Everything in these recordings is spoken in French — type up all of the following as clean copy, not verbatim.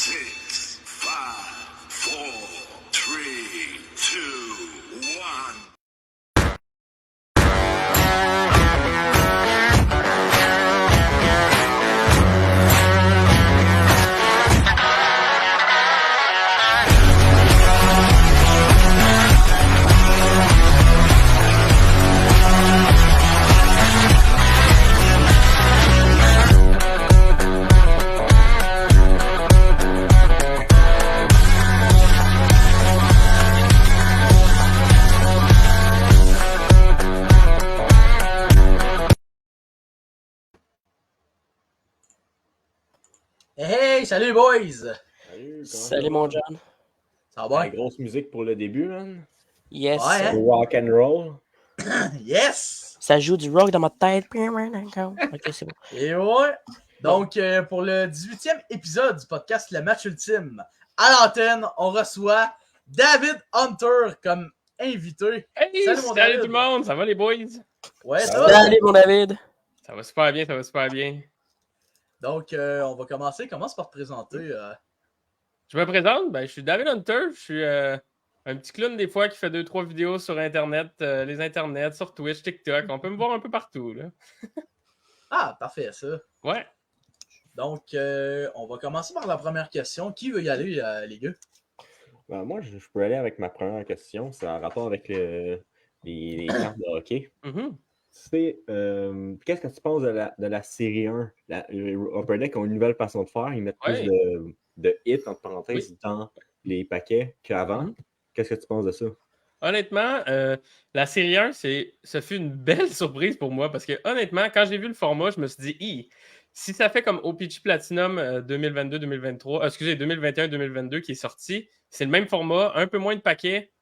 six, five, four, three, two, one. Hey, salut boys! Salut mon John. Ça va La bien? grosse musique pour le début, man. Yes. Ouais, hein? Rock and roll. Yes! Ça joue du rock dans ma tête. Ok, c'est bon. Et ouais! Donc, pour le 18e épisode du podcast Le Match Ultime, à l'antenne, on reçoit David Hunter comme invité. Hey, Salut, mon salut David. tout le monde, ça va les boys? Ouais, Ça ça va? va? Salut mon David. Ça va super bien, ça va super bien. Donc, on va commencer. Commence par te présenter. Je me présente, je suis David Hunter, je suis un petit clown des fois qui fait 2-3 vidéos sur Internet, les internets, sur Twitch, TikTok, on peut me voir un peu partout, là. Ah, parfait, ça. Ouais. Donc, on va commencer par la première question. Qui veut y aller, les gars? Ben, moi, je peux aller avec ma première question. C'est en rapport avec les cartes de hockey. Mhm. C'est qu'est-ce que tu penses de la série 1? Les Upper Deck ont une nouvelle façon de faire. Ils mettent Ouais. plus de hits, entre parenthèses, dans les paquets qu'avant. Mhm. Qu'est-ce que tu penses de ça? Honnêtement, la série 1, ça fut une belle surprise pour moi parce que honnêtement, quand j'ai vu le format, je me suis dit, si ça fait comme OPG Platinum 2022-2023, excusez, 2021-2022 qui est sorti, c'est le même format, un peu moins de paquets,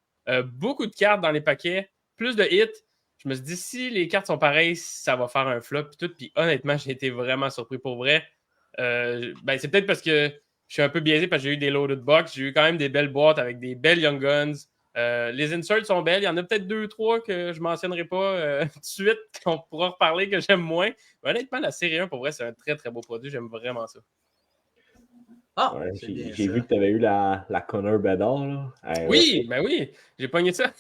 beaucoup de cartes dans les paquets, plus de hits. Je me suis dit, si les cartes sont pareilles, ça va faire un flop et tout. Puis honnêtement, j'ai été vraiment surpris pour vrai. C'est peut-être parce que je suis un peu biaisé parce que j'ai eu des loaded box, j'ai eu quand même des belles boîtes avec des belles Young Guns. Les inserts sont belles. Il y en a peut-être 2-3 que je ne mentionnerai pas tout de suite, qu'on pourra reparler, que j'aime moins. Mais honnêtement, la série 1, pour vrai, c'est un très, très beau produit. J'aime vraiment ça. Ah, Ouais, c'est bien j'ai ça. vu que tu avais eu la Connor Bedard. Là. Oui, oui. J'ai pogné ça.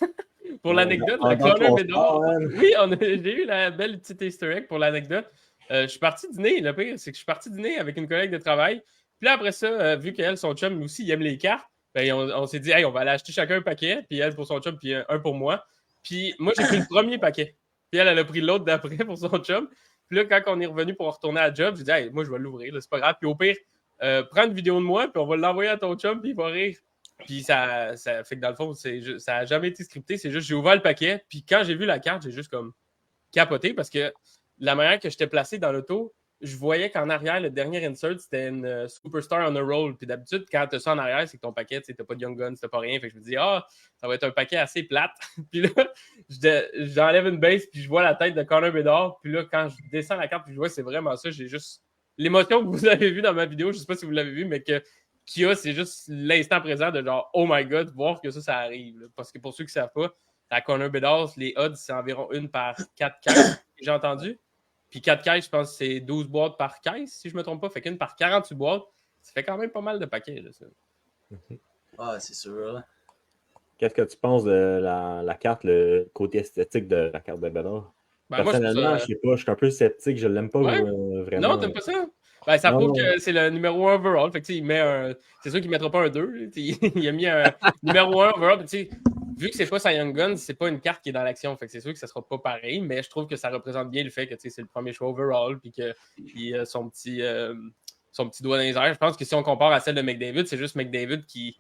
Pour Ouais, l'anecdote, dans la ton Connor sport, Bedard. man. Oui, j'ai eu la belle petite easter egg pour l'anecdote. Je suis parti dîner. Le pire, c'est que je suis parti dîner avec une collègue de travail. Puis là, après ça, vu qu'elle, son chum, aussi, il aime les cartes, on s'est dit, hey, on va aller acheter chacun un paquet. Puis elle pour son chum, puis un pour moi. Puis moi, j'ai pris le premier paquet. Puis elle a pris l'autre d'après pour son chum. Puis là, quand on est revenu pour retourner à la job, j'ai dit, hey, moi, je vais l'ouvrir, là, c'est pas grave. Puis au pire, prends une vidéo de moi, puis on va l'envoyer à ton chum, puis il va rire. Puis ça fait que dans le fond, ça n'a jamais été scripté. C'est juste, j'ai ouvert le paquet. Puis quand j'ai vu la carte, j'ai juste comme capoté parce que la manière que j'étais placé dans l'auto, je voyais qu'en arrière, le dernier insert, c'était une Superstar on a roll. Puis d'habitude, quand tu as ça en arrière, c'est que ton paquet, tu n'as pas de Young Guns, tu n'as pas rien. Fait que je me dis, ça va être un paquet assez plate. Puis là, j'enlève une base, puis je vois la tête de Connor Bedard. Puis là, quand je descends la carte, puis je vois, c'est vraiment ça. J'ai juste l'émotion que vous avez vue dans ma vidéo. Je ne sais pas si vous l'avez vu, mais qu'il y a, c'est juste l'instant présent de genre, oh my god, voir que ça arrive. Là. Parce que pour ceux qui ne savent pas, à Connor Bedard, les odds, c'est environ 1 par 4 caisses, j'ai entendu. Puis 4 caisses, je pense que c'est 12 boîtes par caisse, si je ne me trompe pas. Fait qu'une par 48 boîtes, ça fait quand même pas mal de paquets. Là, ça. Ah, c'est sûr. Là. Qu'est-ce que tu penses de la carte, le côté esthétique de la carte de Bedard? Personnellement, je sais pas, je suis un peu sceptique, je l'aime pas vraiment. Non, t'aimes pas ça? Ça prouve que c'est le numéro 1 overall. Fait que, il met c'est sûr qu'il ne mettra pas un 2. Il a mis un numéro 1 overall. Vu que c'est pas sa Young Gun, c'est pas une carte qui est dans l'action. Fait que c'est sûr que ça sera pas pareil, mais je trouve que ça représente bien le fait que c'est le premier choix overall puis qu'il a son petit doigt dans les airs. Je pense que si on compare à celle de McDavid, c'est juste McDavid qui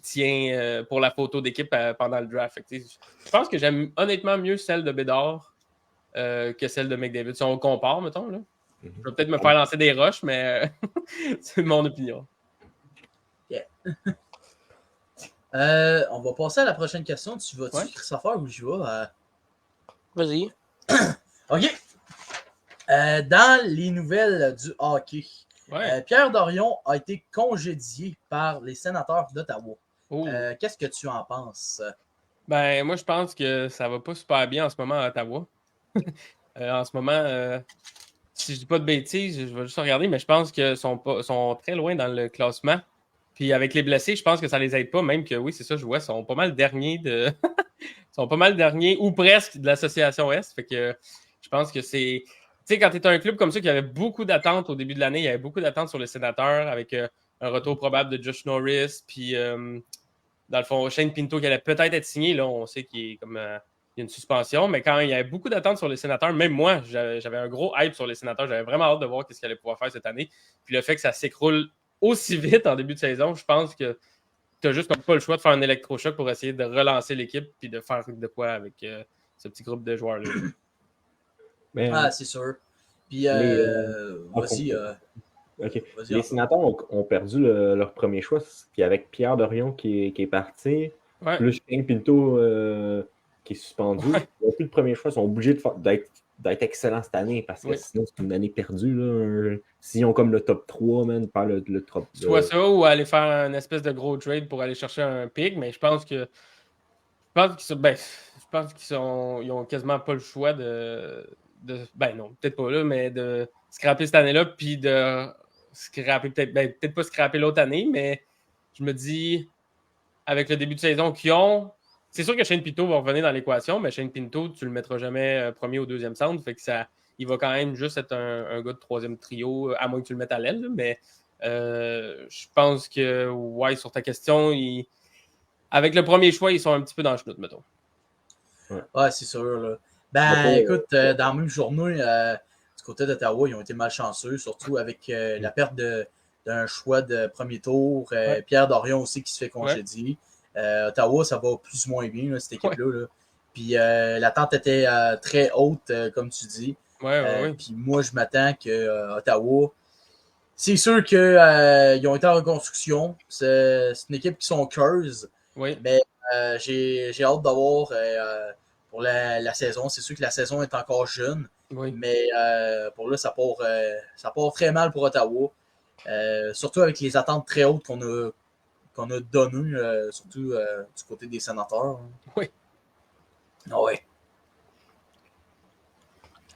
tient pour la photo d'équipe pendant le draft. Fait que, je pense que j'aime honnêtement mieux celle de Bedard que celle de McDavid. Si on compare, mettons, là. Je vais peut-être me faire lancer des roches, mais c'est mon opinion. Yeah. On va passer à la prochaine question. Tu vas-tu Christopher ou je vais? Vas-y. OK. Dans les nouvelles du hockey, Pierre Dorion a été congédié par les sénateurs d'Ottawa. Qu'est-ce que tu en penses? Moi, je pense que ça va pas super bien en ce moment à Ottawa. En ce moment, si je dis pas de bêtises, je vais juste regarder, mais je pense qu'ils sont très loin dans le classement. Puis avec les blessés, je pense que ça les aide pas, même que oui, c'est ça, je vois, ils sont pas mal derniers sont pas mal derniers ou presque de l'association Est. Fait que je pense que c'est. Tu sais, quand tu es un club comme ça qui avait beaucoup d'attentes au début de l'année, il y avait beaucoup d'attentes sur les sénateurs avec un retour probable de Josh Norris, puis dans le fond, Shane Pinto qui allait peut-être être signé. Là, on sait qu'il est comme. Il y a une suspension, mais quand il y avait beaucoup d'attentes sur les sénateurs, même moi, j'avais un gros hype sur les sénateurs. J'avais vraiment hâte de voir ce qu'il allait pouvoir faire cette année. Puis le fait que ça s'écroule aussi vite en début de saison, je pense que tu n'as juste pas le choix de faire un électrochoc pour essayer de relancer l'équipe puis de faire de quoi avec ce petit groupe de joueurs-là. Ah, c'est sûr. Puis, vas-y. OK. Les sénateurs ont perdu leur premier choix. Puis avec Pierre Dorion qui est parti, plus Shane Pinto qui est suspendu, ils n'ont plus de premier choix. Ils sont obligés d'être excellents cette année parce que sinon, c'est une année perdue. Là. S'ils ont comme le top 3, man, par le top. Soit ça ou aller faire un espèce de gros trade pour aller chercher un pick, mais je pense qu'ils ont quasiment pas le choix de ben non, peut-être pas là, mais de scraper cette année-là, puis de scraper peut-être pas scraper l'autre année, mais je me dis, avec le début de saison qu'ils ont, c'est sûr que Shane Pinto va revenir dans l'équation, mais Shane Pinto, tu le mettras jamais premier ou deuxième centre, fait que il va quand même juste être un gars de troisième trio, à moins que tu le mettes à l'aile, mais je pense que, sur ta question, avec le premier choix, ils sont un petit peu dans le chenoute, mettons. Ouais, c'est sûr, là. Ben, écoute, dans la même journée, du côté d'Ottawa, ils ont été malchanceux, surtout avec la perte d'un choix de premier tour. Pierre Dorion aussi qui se fait congédier. Ottawa, ça va plus ou moins bien, là, cette équipe-là. Là. Puis l'attente était très haute, comme tu dis. Puis moi, je m'attends que Ottawa, c'est sûr qu'ils ont été en reconstruction. C'est une équipe qui sont curse. Mais j'ai hâte d'avoir pour la saison. C'est sûr que la saison est encore jeune. Mais pour là, ça part très mal pour Ottawa. Surtout avec les attentes très hautes qu'on a données, surtout du côté des sénateurs. Oui. Ah ouais.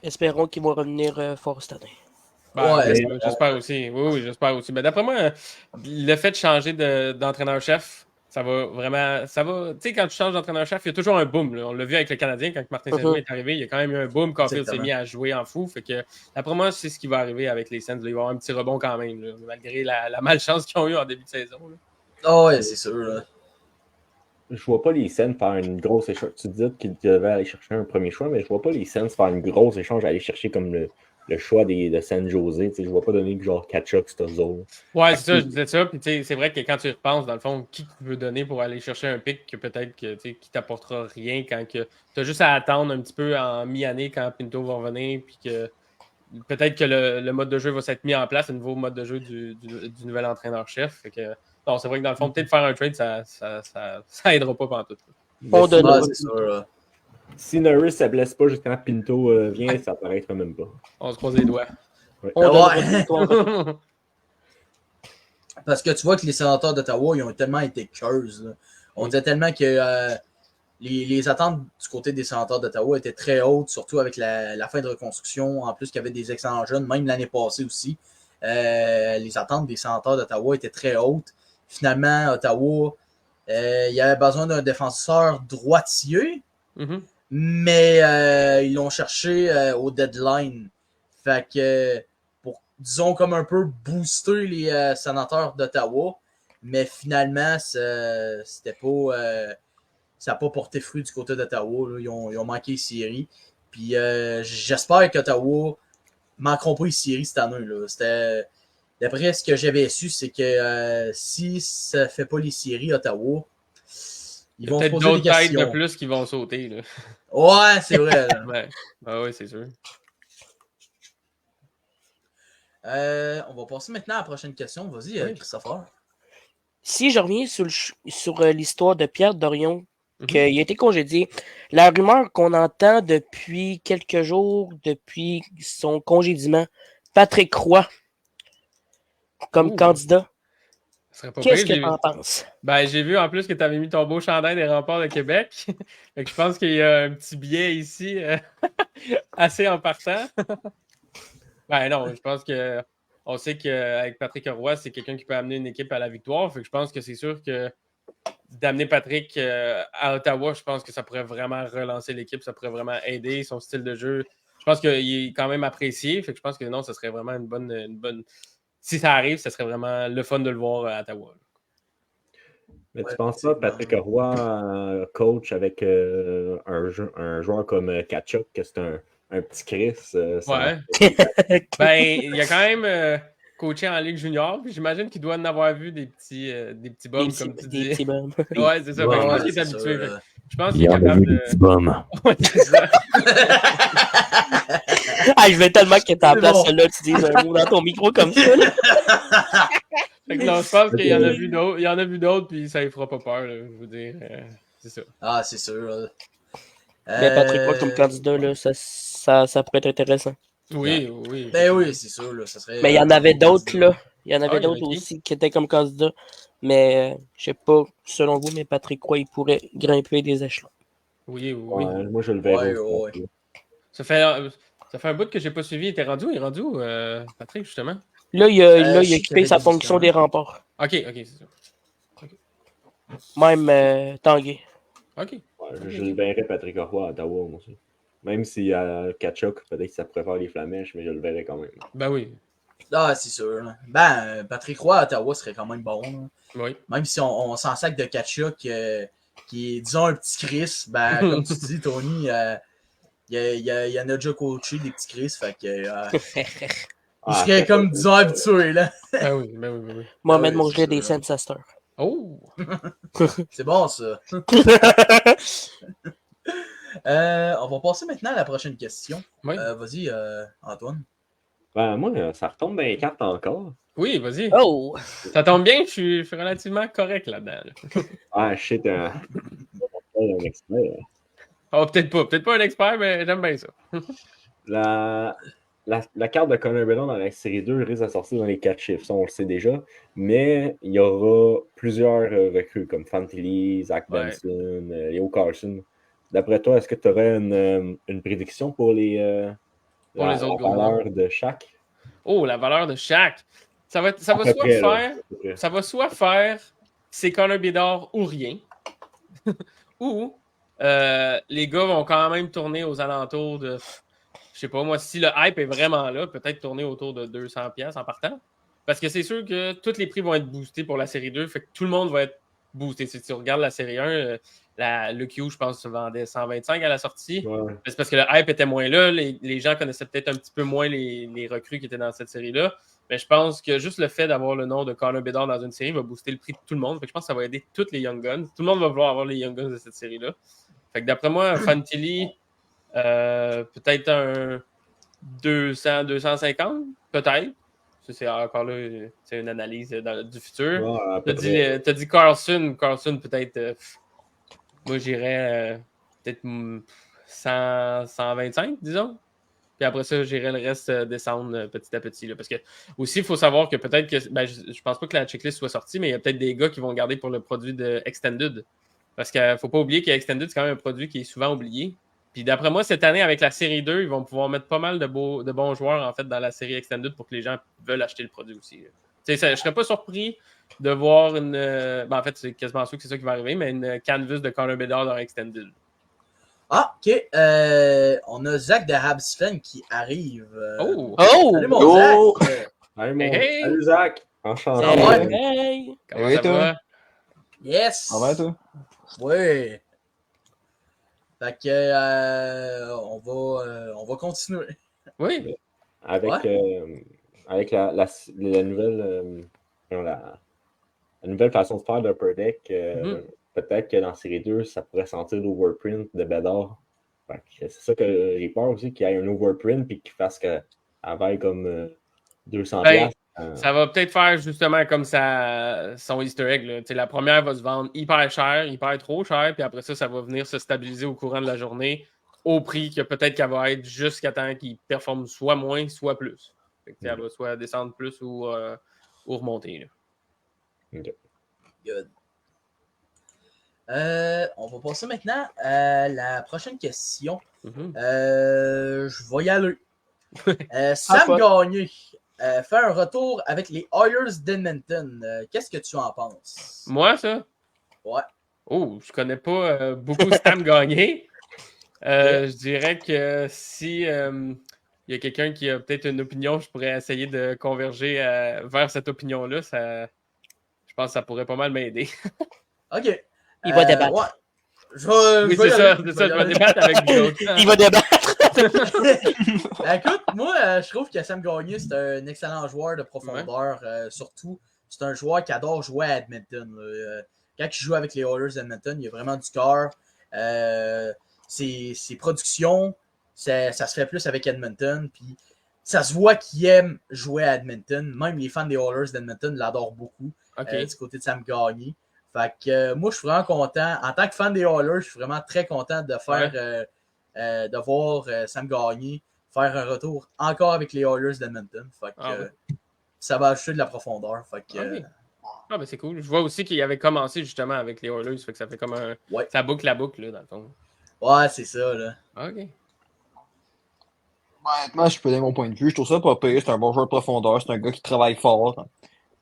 Espérons qu'ils vont revenir fort cette année. J'espère aussi. Oui, j'espère aussi. Mais d'après moi, le fait de changer d'entraîneur-chef, ça va vraiment. Tu sais, quand tu changes d'entraîneur-chef, il y a toujours un boom. Là. On l'a vu avec le Canadien, quand Martin Saint-Louis est arrivé, il y a quand même eu un boom. Caulfield s'est mis à jouer en fou. Fait que, d'après moi, c'est ce qui va arriver avec les Sens. Il va y avoir un petit rebond quand même, là, malgré la malchance qu'ils ont eu en début de saison. Ouais, c'est sûr. Là. Je vois pas les Sens faire une grosse échange. Tu disais qu'ils devaient aller chercher un premier choix, mais je vois pas les Sens faire une grosse échange, aller chercher comme le choix de San Jose. Je ne vois pas donner genre Kachuk, Stuzzle. Ouais, c'est ça, je disais ça. Puis c'est vrai que quand tu y repenses, dans le fond, qui tu veux donner pour aller chercher un pick que peut-être qui t'apportera rien quand tu as juste à attendre un petit peu en mi-année quand Pinto va revenir, puis que peut-être que le mode de jeu va s'être mis en place, le nouveau mode de jeu du nouvel entraîneur-chef. Fait que, non, c'est vrai que dans le fond, peut-être faire un trade, ça aidera pas pantoute. C'est sûr. Si Norris ne blesse pas jusqu'à Pinto vient, ça paraîtra même pas. On se croise les doigts. Parce que tu vois que les sénateurs d'Ottawa, ils ont tellement été curse. On disait tellement que les attentes du côté des sénateurs d'Ottawa étaient très hautes, surtout avec la fin de reconstruction. En plus, qu'il y avait des excellents jeunes, même l'année passée aussi. Les attentes des sénateurs d'Ottawa étaient très hautes. Finalement, Ottawa, il y avait besoin d'un défenseur droitier. Mm-hmm. Mais ils l'ont cherché au deadline. Fait que, disons, comme un peu booster les sénateurs d'Ottawa. Mais finalement, c'était pas. Ça n'a pas porté fruit du côté d'Ottawa. Ils ont manqué les séries. Puis j'espère qu'Ottawa manqueront pas les séries cette année. Là. D'après ce que j'avais su, c'est que si ça ne fait pas les séries, Ottawa. Il y a peut-être d'autres têtes de plus qui vont sauter. Là. Ouais, c'est vrai. Oui, c'est sûr. On va passer maintenant à la prochaine question. Vas-y, Christopher. Si je reviens sur l'histoire de Pierre Dorion, qu'il a été congédié, la rumeur qu'on entend depuis quelques jours, depuis son congédiement, Patrick Roy comme candidat. Qu'est-ce que tu en penses? Ben, j'ai vu en plus que tu avais mis ton beau chandail des Remparts de Québec. Fait que je pense qu'il y a un petit billet ici assez en partant. Ben non, je pense que on sait qu'avec Patrick Roy, c'est quelqu'un qui peut amener une équipe à la victoire. Fait que je pense que c'est sûr que d'amener Patrick à Ottawa, je pense que ça pourrait vraiment relancer l'équipe, ça pourrait vraiment aider son style de jeu. Je pense qu'il est quand même apprécié. Fait que je pense que non, ça serait vraiment une bonne... Si ça arrive, ça serait vraiment le fun de le voir à Ottawa. Mais tu penses pas, Patrick Roy, coach avec un joueur comme Kachuk, que c'est un petit Chris? Ben, il a quand même coaché en Ligue junior, puis j'imagine qu'il doit en avoir vu des petits bums, comme tu dis. Des petits bums. Ouais, c'est ça. Ouais, je pense qu'il est c'est habitué. ça, je pense qu'il est capable de... des petits bums. Ouais, c'est ça. Je veux tellement que t'es en place bon. celle-là, tu dises un mot dans ton micro comme ça. Là. Fait que non, je pense qu'il y en a vu d'autres. Il y en a vu d'autres, puis ça ne fera pas peur, là, je veux dire. C'est ça. Ah, c'est sûr. Mais Patrick Roy comme candidat, là, ça pourrait être intéressant. Oui. Ben oui, c'est sûr. Là, ça serait, Mais il y en avait d'autres, là. Il y en avait il y en a d'autres qui? aussi qui étaient comme candidats. Mais je sais pas, selon vous, mais Patrick Roy, il pourrait grimper des échelons. Oui. Ouais, moi, je le verrais. Ouais. Ça fait un bout que j'ai pas suivi. Il est rendu, Patrick, justement? Là, il a je sais occupé qu'il sa avait fonction dit des remparts. Ok, c'est ça. Même Tanguay. Ok. Ouais, je le verrais, Patrick Roy, à Ottawa, moi aussi. Même si à Kachuk, peut-être que ça pourrait faire les flamèches, mais je le verrais quand même. Ben oui. Ah, c'est sûr. Là. Ben, Patrick Roy à Ottawa serait quand même bon. Là. Oui. Même si on s'en sac de Kachuk, qui est, disons, un petit Chris, ben, comme tu dis, Tony, il y en a déjà coaché des petits Chris, fait que il serait comme, disons, habitué, là. Ben oui. Mohamed oui, mangerait c'est des sûr, Sensasters. Oh! C'est bon, ça. On va passer maintenant à la prochaine question. Oui. Vas-y, Antoine. Ben, moi, ça retombe dans les cartes encore. Oui, vas-y. Oh! Ça tombe bien, je suis relativement correct là-dedans. Là. Ah, shit, un expert. Oh, peut-être pas un expert, mais j'aime bien ça. La carte de Connor Bedard dans la série 2 risque de sortir dans les 4 chiffres, ça on le sait déjà, mais il y aura plusieurs recrues comme Fantilli, Zach Benson, Leo Carlson. D'après toi, est-ce que tu aurais une prédiction pour la autres valeur de chaque? Oh, la valeur de chaque. Ça va soit faire c'est Connor Bedard ou rien, ou les gars vont quand même tourner aux alentours de... Je sais pas, moi, si le hype est vraiment là, peut-être tourner autour de 200$ en partant. Parce que c'est sûr que tous les prix vont être boostés pour la série 2, fait que tout le monde va être boosté. Si tu regardes la série 1, le Q, je pense, se vendait 125 à la sortie. Ouais. C'est parce que le hype était moins là. Les gens connaissaient peut-être un petit peu moins les recrues qui étaient dans cette série-là. Mais je pense que juste le fait d'avoir le nom de Connor Bedard dans une série va booster le prix de tout le monde. Fait que je pense que ça va aider tous les Young Guns. Tout le monde va vouloir avoir les Young Guns de cette série-là. Fait que d'après moi, Fantilli... peut-être un 200, 250, peut-être. Ça, c'est encore là, c'est une analyse du futur. Ouais, t'as dit Carlson. Carlson, peut-être. Moi, j'irais peut-être 100, 125, disons. Puis après ça, j'irais le reste descendre petit à petit. Là, parce que aussi, il faut savoir que peut-être que. Ben, je pense pas que la checklist soit sortie, mais il y a peut-être des gars qui vont garder pour le produit de Extended. Parce qu'il ne faut pas oublier que Extended, c'est quand même un produit qui est souvent oublié. Puis d'après moi, cette année, avec la série 2, ils vont pouvoir mettre pas mal de bons joueurs en fait dans la série Extended pour que les gens veulent acheter le produit aussi. Je ne serais pas surpris de voir une. En fait, c'est quasiment sûr que c'est ça qui va arriver, mais une canvas de Connor Bedard dans Extended. Ah, ok. On a Zach de Habsfen qui arrive. Oh! Salut mon Zach! Salut Zach! Enchanté. Hey! Comment ça va? Yes! Ça va toi? Oui. Fait que on va continuer. Oui. Avec la nouvelle la nouvelle façon de faire d'Upper Deck, peut-être que dans série 2, ça pourrait sentir l'overprint de Bedard. C'est ça que j'ai peur aussi, qu'il y ait un overprint et qu'il fasse qu'elle vaille comme 200$. Ça va peut-être faire justement comme son easter egg. Là. La première va se vendre hyper cher, hyper trop cher, puis après ça va venir se stabiliser au courant de la journée au prix que peut-être qu'elle va être jusqu'à temps qu'il performe soit moins, soit plus. Elle va soit descendre plus ou remonter. Là. Okay. Good. On va passer maintenant à la prochaine question. Je vais y aller. Sam Gagné. fait un retour avec les Oilers d'Edmonton. Qu'est-ce que tu en penses? Moi, ça? Ouais. Oh, je connais pas beaucoup Stam Gagné. Je dirais que si il y a quelqu'un qui a peut-être une opinion, je pourrais essayer de converger vers cette opinion-là. Je pense que ça pourrait pas mal m'aider. OK. Il va débattre. Ouais. Oui, c'est ça, je vais débattre avec vous autres. Il va débattre. Écoute, moi, je trouve que Sam Gagné, c'est un excellent joueur de profondeur. Surtout, c'est un joueur qui adore jouer à Edmonton. Quand il joue avec les Oilers d'Edmonton, il a vraiment du cœur. Ses productions, ça se fait plus avec Edmonton. Puis ça se voit qu'il aime jouer à Edmonton. Même les fans des Oilers d'Edmonton l'adorent beaucoup. Du côté de Sam Gagné. Fait que moi, je suis vraiment content. En tant que fan des Oilers, je suis vraiment très content de faire de voir Sam Gagné faire un retour encore avec les Oilers d'Edmonton. Fait que ça va ajouter de la profondeur. Fait que, ben c'est cool. Je vois aussi qu'il avait commencé justement avec les Oilers. Fait que ça fait comme un. Ça boucle la boucle, là, dans le fond. Ouais, c'est ça, là. OK. Honnêtement, je peux donner mon point de vue. Je trouve ça pas pire. C'est un bon joueur de profondeur. C'est un gars qui travaille fort.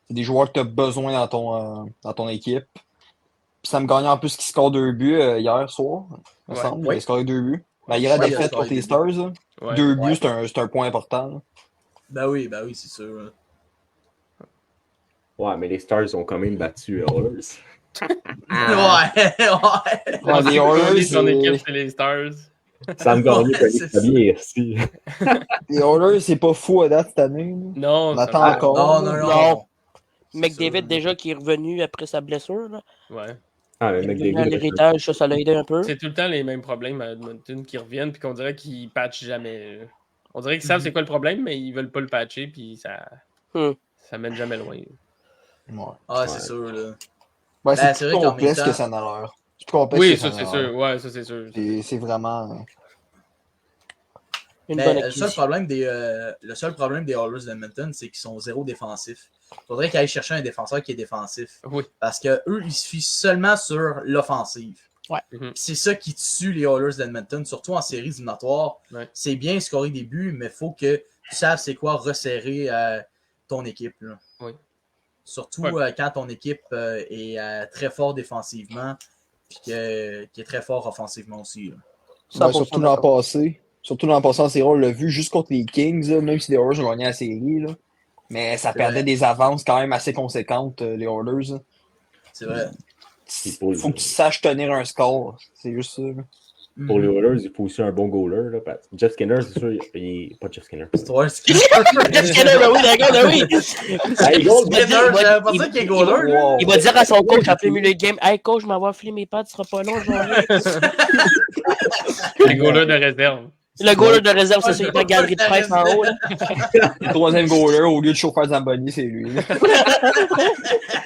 C'est des joueurs que tu as besoin dans ton équipe. Puis Sam Gagné, en plus, qui score 2 buts hier soir, il me semble. Il a scoré 2 buts. Malgré la défaite contre les Stars, 2 buts, c'est un point important. Là. Ben oui, c'est sûr. Ouais, mais les Stars ont quand même battu Oilers. Ouais. Les Oilers, son équipe, c'est les Stars. Sam Gagné connaît bien aussi. Les Oilers, c'est pas fou à date cette année. Non, on attend encore. Non. McDavid, déjà, qui est revenu après sa blessure. Là. Ouais. Ah, mais McDavid. L'héritage, ça l'a aidé un peu. C'est tout le temps les mêmes problèmes à Edmonton qui reviennent, puis qu'on dirait qu'ils patchent jamais. On dirait qu'ils savent c'est quoi le problème, mais ils veulent pas le patcher, puis ça mène jamais loin. Ouais. C'est sûr, là. Ouais, c'est plus complexe que ça n'a l'air. Oui, ça c'est sûr. Ouais, ça c'est sûr. C'est vraiment. Le seul problème des Oilers d'Edmonton, c'est qu'ils sont zéro défensifs. Il faudrait qu'ils aillent chercher un défenseur qui est défensif. Oui. Parce qu'eux, ils se fient seulement sur l'offensive. Ouais. C'est ça qui tue les Oilers d'Edmonton, surtout en séries éliminatoires. Ouais. C'est bien scorer des buts, mais il faut que tu saches c'est quoi resserrer ton équipe. Là. Oui. Surtout quand ton équipe est très fort défensivement puis qui est très fort offensivement aussi. Surtout l'an passé. Surtout l'an passé en série, on l'a vu juste contre les Kings, là, même si les Oilers ont gagné la série. Là. Mais ça perdait des avances quand même assez conséquentes, les Oilers. Là. C'est vrai. Il faut que tu saches tenir un score. C'est juste ça. Là. Pour les Oilers, il faut aussi un bon goaler. Là, Jeff Skinner, c'est sûr, il pas Jeff Skinner. C'est toi, Skinner. Jeff Skinner, ben oui, d'accord, oui. J'avais pas dit qu'il est goaler. Là. Il va dire à son coach après le milieu de game, hey coach, je m'envoie filer mes pattes, ce sera pas long, je Les goalers de réserve. Le goaler de réserve, c'est ça, il est en galerie de presse en haut. Là. Le troisième goaler, au lieu de chauffeur Zamboni, c'est lui.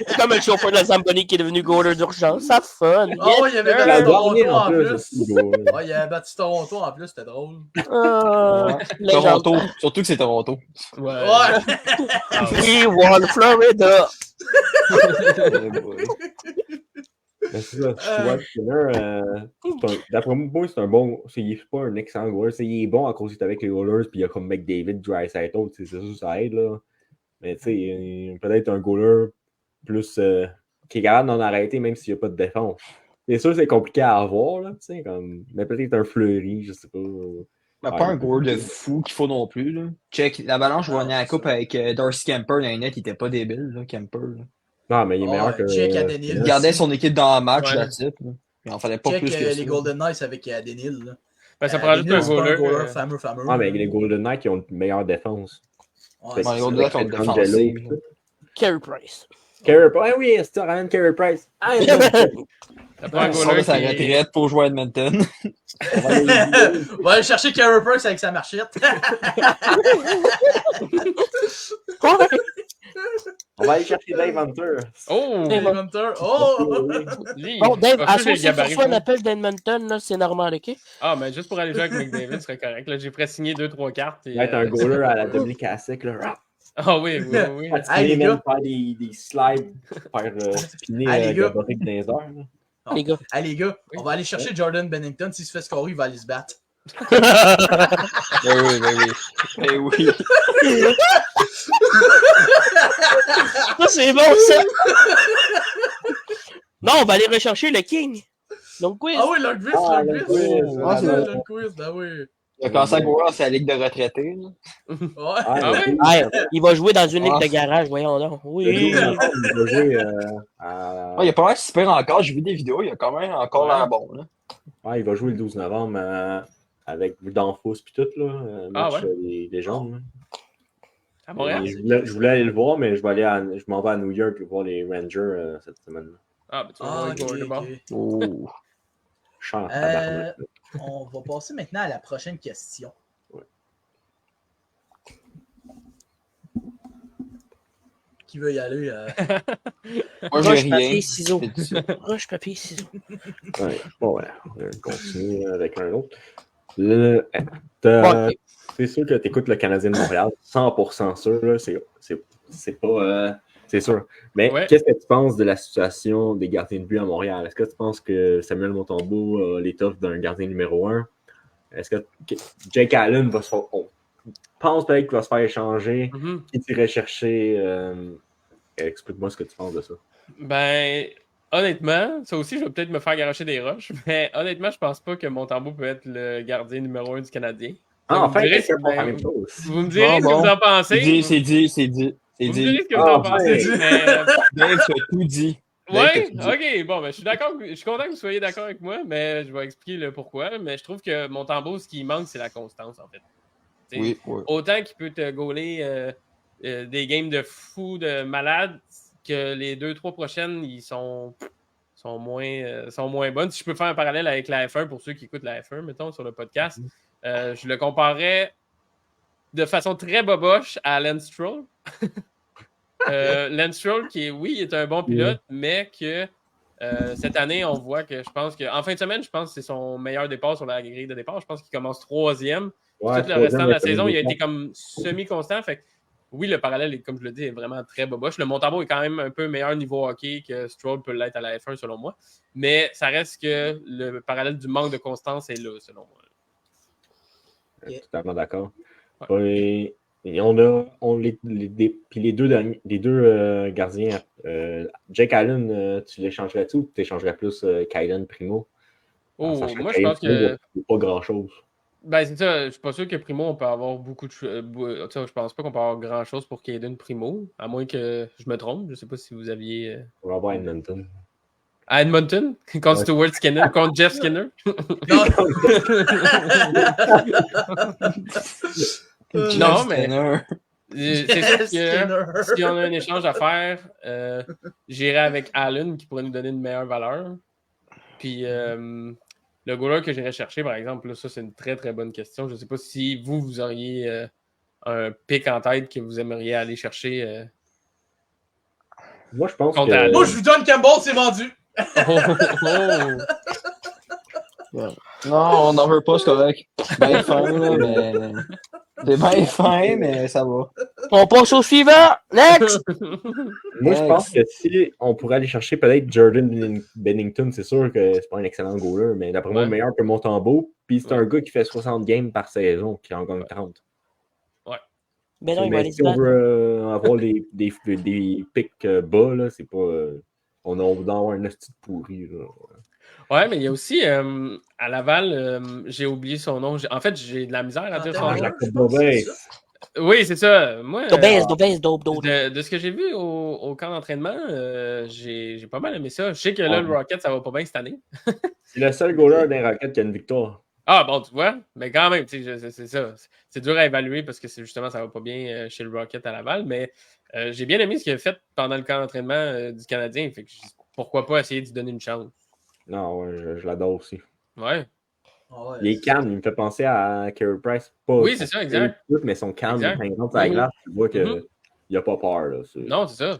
C'est comme le chauffeur de la Zamboni qui est devenu goaler d'urgence. Ça fun. Oh, il y avait battu Toronto en plus. Ouais, il avait battu Toronto en plus, c'était drôle. Toronto, surtout que c'est Toronto. Ouais. We won Florida. C'est ça, Skinner, d'après moi, c'est un bon. Il n'est pas un excellent goaler. Il est bon à cause qu'il est avec les Oilers, puis il y a comme McDavid, Draisaitl, c'est sûr ça aide. Là. Mais tu sais, peut-être un goaler plus qui est capable d'en arrêter, même s'il n'y a pas de défense. C'est sûr c'est compliqué à avoir, là, comme... mais peut-être un Fleury, je sais pas. Pas un goaler de fou qu'il faut non plus. Là. Check, l'Avalanche gagnait la coupe avec Darcy Kemper dans les nets, il était pas débile, là, Kemper. Là. Non, mais il est meilleur que. Il gardait son équipe dans le match, la type. Il en fallait pas plus que ça. Les Golden Knights avec Denil. Ça prend juste un goaler. Fameux. Ah, mais les Golden Knights, ils ont une meilleure défense. Les Golden Knights ont une défensive. Carey Price. Oui, c'est ça, ramène Carey Price. Ça prend un goaler sa retraite pour jouer à Edmonton. On va aller chercher Carey Price avec sa marchette. On va aller chercher Dave Hunter. Oh! Dave Hunter. Oh! Bon, Dave, associé pour ça un appel d'Edmonton, là, c'est normal, OK? Ah, mais juste pour aller jouer avec McDavid, ce serait correct. Là, j'ai pré-signé 2-3 cartes. Il va être un goaler à la Dominique Hasek, là. Ah oui. Hey, les gars. Faire des slides, faire spinner Gaborik dans les airs. Les gars. Allez, les gars, on va aller chercher Jordan Bennington. S'il se fait scorer, il va aller se battre. Ben oui. Ça, c'est bon, ça! Non, on va aller rechercher le King. Donc, quiz. Ah oui, le quiz, le quiz, ben oui. Il a commencé à courir, c'est la ligue de retraités. Là. Ouais. Ah ouais? Ah, il va jouer dans une ligue de garage, voyons donc. Oui. Il va jouer Il a pas mal super encore, j'ai vu des vidéos, il a quand même encore l'air bon. Là. Ouais, il va jouer le 12 novembre avec Danfos et tout, là, match des légendes. À Montréal? Je voulais aller le voir, mais je m'en vais à New York voir les Rangers cette semaine-là. Ah, ben tu vas voir ok. Oh. Chant, On va passer maintenant à la prochaine question. Ouais. Qui veut y aller? Moi, j'ai Roche, rien. papier, ciseaux. Roche, papier, ciseaux. Ouais, bon, voilà. On va continuer avec un autre. C'est sûr que tu écoutes le Canadien de Montréal, 100% sûr, là, c'est pas... c'est sûr. Mais qu'est-ce que tu penses de la situation des gardiens de but à Montréal? Est-ce que tu penses que Samuel Montembeault a l'étoffe d'un gardien numéro 1? Est-ce que Jake Allen va se faire... On pense peut-être qu'il va se faire échanger. Qui t'irait chercher? Explique-moi ce que tu penses de ça. Ben, honnêtement, ça aussi, je vais peut-être me faire garocher des roches, mais honnêtement, je pense pas que Montembeault peut être le gardien numéro 1 du Canadien. Ah, vous me direz ce que vous en pensez. C'est dit. Vous me direz ce que vous en pensez. Dave, tu as tout dit. Ouais, ok, bon, ben, je suis content que vous soyez d'accord avec moi, mais je vais expliquer le pourquoi. Mais je trouve que Montembeault, ce qui manque, c'est la constance, en fait. Oui. Autant qu'il peut te gauler des games de fou, de malade, que les 2-3 prochaines, ils sont moins bonnes. Si je peux faire un parallèle avec la F1, pour ceux qui écoutent la F1, mettons, sur le podcast, je le comparerais de façon très boboche à Lance Stroll. Lance Stroll, qui est un bon pilote, mais que cette année, on voit que je pense qu'en fin de semaine, je pense que c'est son meilleur départ sur la grille de départ. Je pense qu'il commence 3e. Tout le restant de la saison, il a été comme semi-constant. Fait que, oui, le parallèle, comme je le dis, est vraiment très boboche. Le Montembeault est quand même un peu meilleur niveau hockey que Stroll peut l'être à la F1, selon moi. Mais ça reste que le parallèle du manque de constance est là, selon moi. Totalement d'accord. Ouais. Et les deux gardiens, Jake Allen, tu l'échangerais-tu ou tu échangerais plus Kylan Primo? Moi, je pense que. Pas grand-chose. Ben, c'est ça. Je suis pas sûr que Primo, on peut avoir beaucoup de. Je pense pas qu'on peut avoir grand-chose pour Caden Primo, à moins que je me trompe. Je sais pas si vous aviez. On va voir Edmonton. À Edmonton? Contre Stuart Skinner? Contre Jeff Skinner? Non, mais c'est sûr que si on a un échange à faire, j'irai avec Allen qui pourrait nous donner une meilleure valeur. Puis le goaler que j'irai chercher, par exemple, là, ça c'est une très très bonne question. Je ne sais pas si vous auriez un pick en tête que vous aimeriez aller chercher. Moi, je pense que... Moi, je vous donne Campbell, c'est vendu! Non, on n'en veut pas, c'est correct. Ben fin, là, mais... C'est bien fin, mais ça va. On passe au suivant! Next! Moi, je pense que si on pourrait aller chercher peut-être Jordan Bennington, c'est sûr que c'est pas un excellent goaler, mais d'après moi, meilleur que Montembeault. Puis c'est un gars qui fait 60 games par saison, qui en gagne 30. Ouais. Ben non, il va aller si on veut avoir des pics bas, là, c'est pas... on doit avoir un esti pourri, là. Ouais, mais il y a aussi à Laval, j'ai oublié son nom. En fait, j'ai de la misère à dire son nom. Oui, c'est ça. Moi, de ce que j'ai vu au camp d'entraînement, j'ai pas mal aimé ça. Je sais que là, le Rocket, ça va pas bien cette année. C'est le seul goaler d'un Rocket qui a une victoire. Ah, bon, tu vois, mais quand même, c'est ça. C'est dur à évaluer parce que justement, ça va pas bien chez le Rocket à Laval, mais j'ai bien aimé ce qu'il a fait pendant le camp d'entraînement du Canadien. Fait que pourquoi pas essayer de lui donner une chance? Non, ouais, je l'adore aussi. Ouais. Il est calme, il me fait penser à Carey Price. Oui, c'est ça, exact. Mais son calme, par exemple, sur la glace, tu vois qu'il n'a pas peur. Là, non, c'est ça.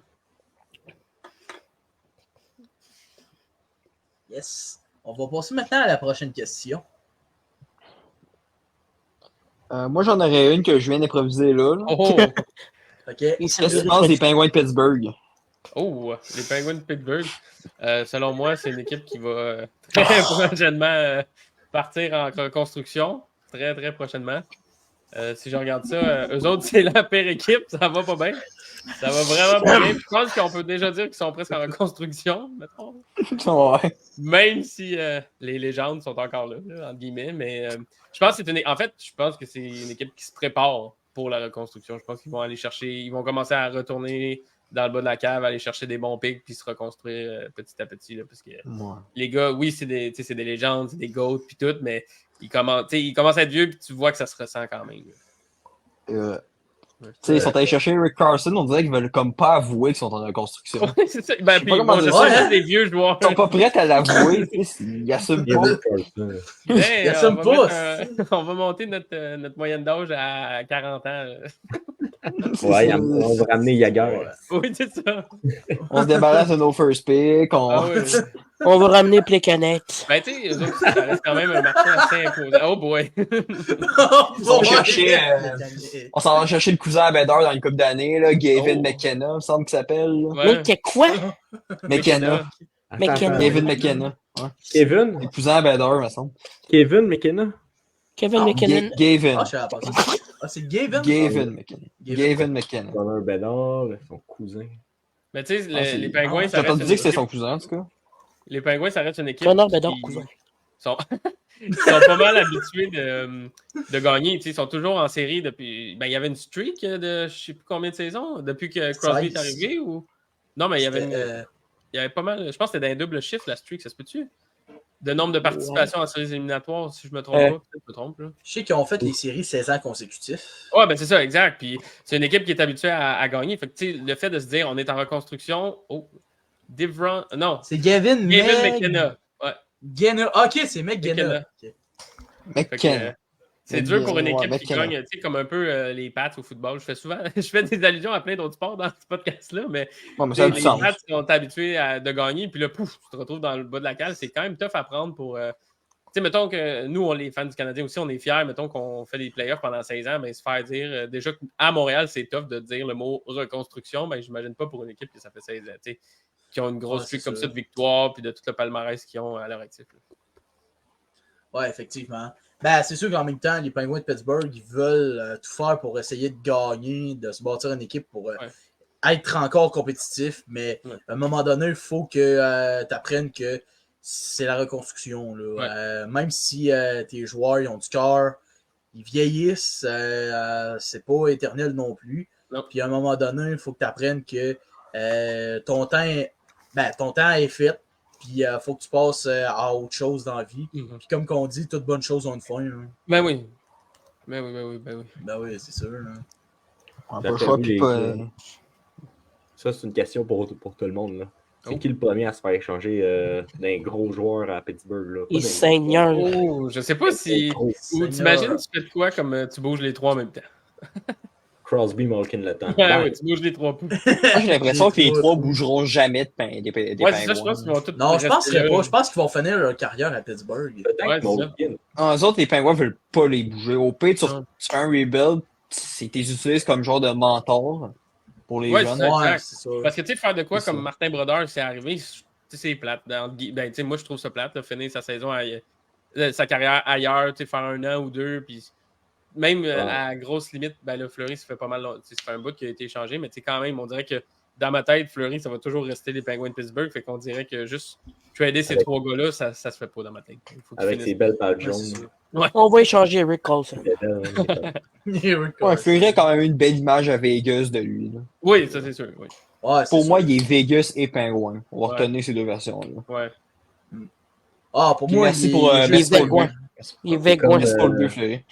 Yes. On va passer maintenant à la prochaine question. Moi, j'en aurais une que je viens d'improviser là. Oh! OK. Qu'est-ce que tu penses des Penguins de Pittsburgh? Oh, les Penguins de Pittsburgh. Selon moi, c'est une équipe qui va très prochainement partir en reconstruction. Très, très prochainement. Si je regarde ça, eux autres, c'est la pire équipe. Ça va pas bien. Ça va vraiment pas bien. Je pense qu'on peut déjà dire qu'ils sont presque en reconstruction, mettons. Ouais. Même si les légendes sont encore là, entre guillemets. Mais je pense que je pense que c'est une équipe qui se prépare pour la reconstruction. Je pense qu'ils vont aller chercher, ils vont commencer à retourner dans le bas de la cave, aller chercher des bons pics, puis se reconstruire petit à petit. Là, parce que les gars, oui, c'est des légendes, c'est des GOAT, puis tout, mais ils commencent à être vieux, puis tu vois que ça se ressent quand même. Ils sont allés chercher Rick Carson, on dirait qu'ils veulent comme pas avouer qu'ils sont en reconstruction. Ouais, c'est ça. Ben, puis, c'est des vieux joueurs. Ils sont pas prêts à l'avouer, ils assument pas. Ils assument pas. On va monter notre moyenne d'âge à 40 ans. Ouais, on va ramener Jagger. Oui, c'est ça. On se débarrasse de nos first picks. On va ramener Plekanec. Ben, tu sais, eux autres, ça reste quand même un marché assez imposant. Oh boy! On s'en va chercher le cousin à Bédard dans une couple d'années, là, Gavin McKenna, il me semble qu'il s'appelle. Ouais. Mais quoi? McKenna. Gavin McKenna. Ouais. Kevin? Le cousin à Bédard, il me semble. Kevin McKenna? Kevin McKinnon. Gavin. C'est Gavin? Gavin McKenna. Gavin McKenna. Connor Bedard, son cousin. Mais tu sais, les Pingouins, ça reste. T'as pas dit que c'était son cousin, en tout cas? Les Pingouins, ça reste une équipe. Connor Bedard, cousin. Ils sont pas mal habitués de gagner. Ils sont toujours en série depuis. Ben, il y avait une streak de je sais plus combien de saisons depuis que Crosby est arrivé ou. Non, mais il y avait pas mal. Je pense que c'était dans un double chiffre la streak, ça se peut-tu? De nombre de participations en séries éliminatoires, si je me trompe pas. Peut-être que je me trompe. Là. Je sais qu'ils ont fait les séries 16 ans consécutifs. Ouais, ben c'est ça, exact. Puis c'est une équipe qui est habituée à gagner. Fait que, le fait de se dire on est en reconstruction. Oh, non. C'est Gavin McKenna. Ouais. Ok, c'est McKenna. McKenna. C'est dur pour une équipe qui gagne, comme un peu les Pats au football. Je fais des allusions à plein d'autres sports dans ce podcast-là, mais, les Pats sont habitués de gagner, puis là, pouf, tu te retrouves dans le bas de la cale. C'est quand même tough à prendre pour... mettons que nous, les fans du Canadien aussi, on est fiers, mettons qu'on fait des playoffs pendant 16 ans, mais se faire dire, déjà qu'à Montréal, c'est tough de dire le mot reconstruction, ben j'imagine pas pour une équipe que ça fait 16 ans, qui ont une grosse streak comme ça de victoire, puis de tout le palmarès qu'ils ont à leur actif. Ouais, effectivement. Ben, c'est sûr qu'en même temps, les Penguins de Pittsburgh, ils veulent tout faire pour essayer de gagner, de se bâtir une équipe pour être encore compétitif. Mais à un moment donné, il faut que tu apprennes que c'est la reconstruction. Là. Même si tes joueurs ils ont du cœur, ils vieillissent, c'est pas éternel non plus. Non. Puis à un moment donné, il faut que tu apprennes que ton temps est fait. Puis il faut que tu passes à autre chose dans la vie. Mm-hmm. Puis comme qu'on dit, toutes bonnes choses ont une fin. Hein. Ben oui, c'est sûr. Hein. Pas le choix, puis pas... Ça, c'est une question pour tout le monde. Là. C'est qui le premier à se faire échanger d'un gros joueur à Pittsburgh? Il seigneur. Oh, je sais pas si... Ou t'imagines, tu fais de quoi comme tu bouges les trois en même temps? Crosby, Malkin, le temps. Ouais, tu bouges les trois pouces. Moi, j'ai l'impression que les trois bougeront jamais des Pingouins. C'est ça, je pense qu'ils vont tous... Non, je penserais pas. Je pense qu'ils vont finir leur carrière à Pittsburgh. Peut-être Malkin. Eux autres, les Pingouins veulent pas les bouger. Au pire, tu fais un rebuild, tu les utilises comme genre de mentor pour les jeunes. C'est ça. Parce que, tu sais, faire de quoi comme Martin Brodeur, c'est arrivé, c'est plate. Ben, tu sais, moi, je trouve ça plate, finir sa saison, sa carrière ailleurs, tu sais, faire 1 an ou 2, puis... Même à grosse limite, ben là, Fleury, ça fait pas mal long. Ça fait un bout qui a été échangé, mais quand même, on dirait que dans ma tête, Fleury, ça va toujours rester les Penguins de Pittsburgh. Fait qu'on dirait que juste trader ces trois gars-là, ça se fait pas dans ma tête. Avec ses belles pages jaunes. Ouais. On va échanger Eric Carlson. Fleury a quand même une belle image à Vegas de lui. Là. Oui, ça c'est sûr. Oui. Ouais, pour moi, il est Vegas et Pingouin. On va retenir ces deux versions-là. Ouais. Ah, pour moi, merci pour il est Végouin. Il est Végouin. Merci pour le but, Fleury.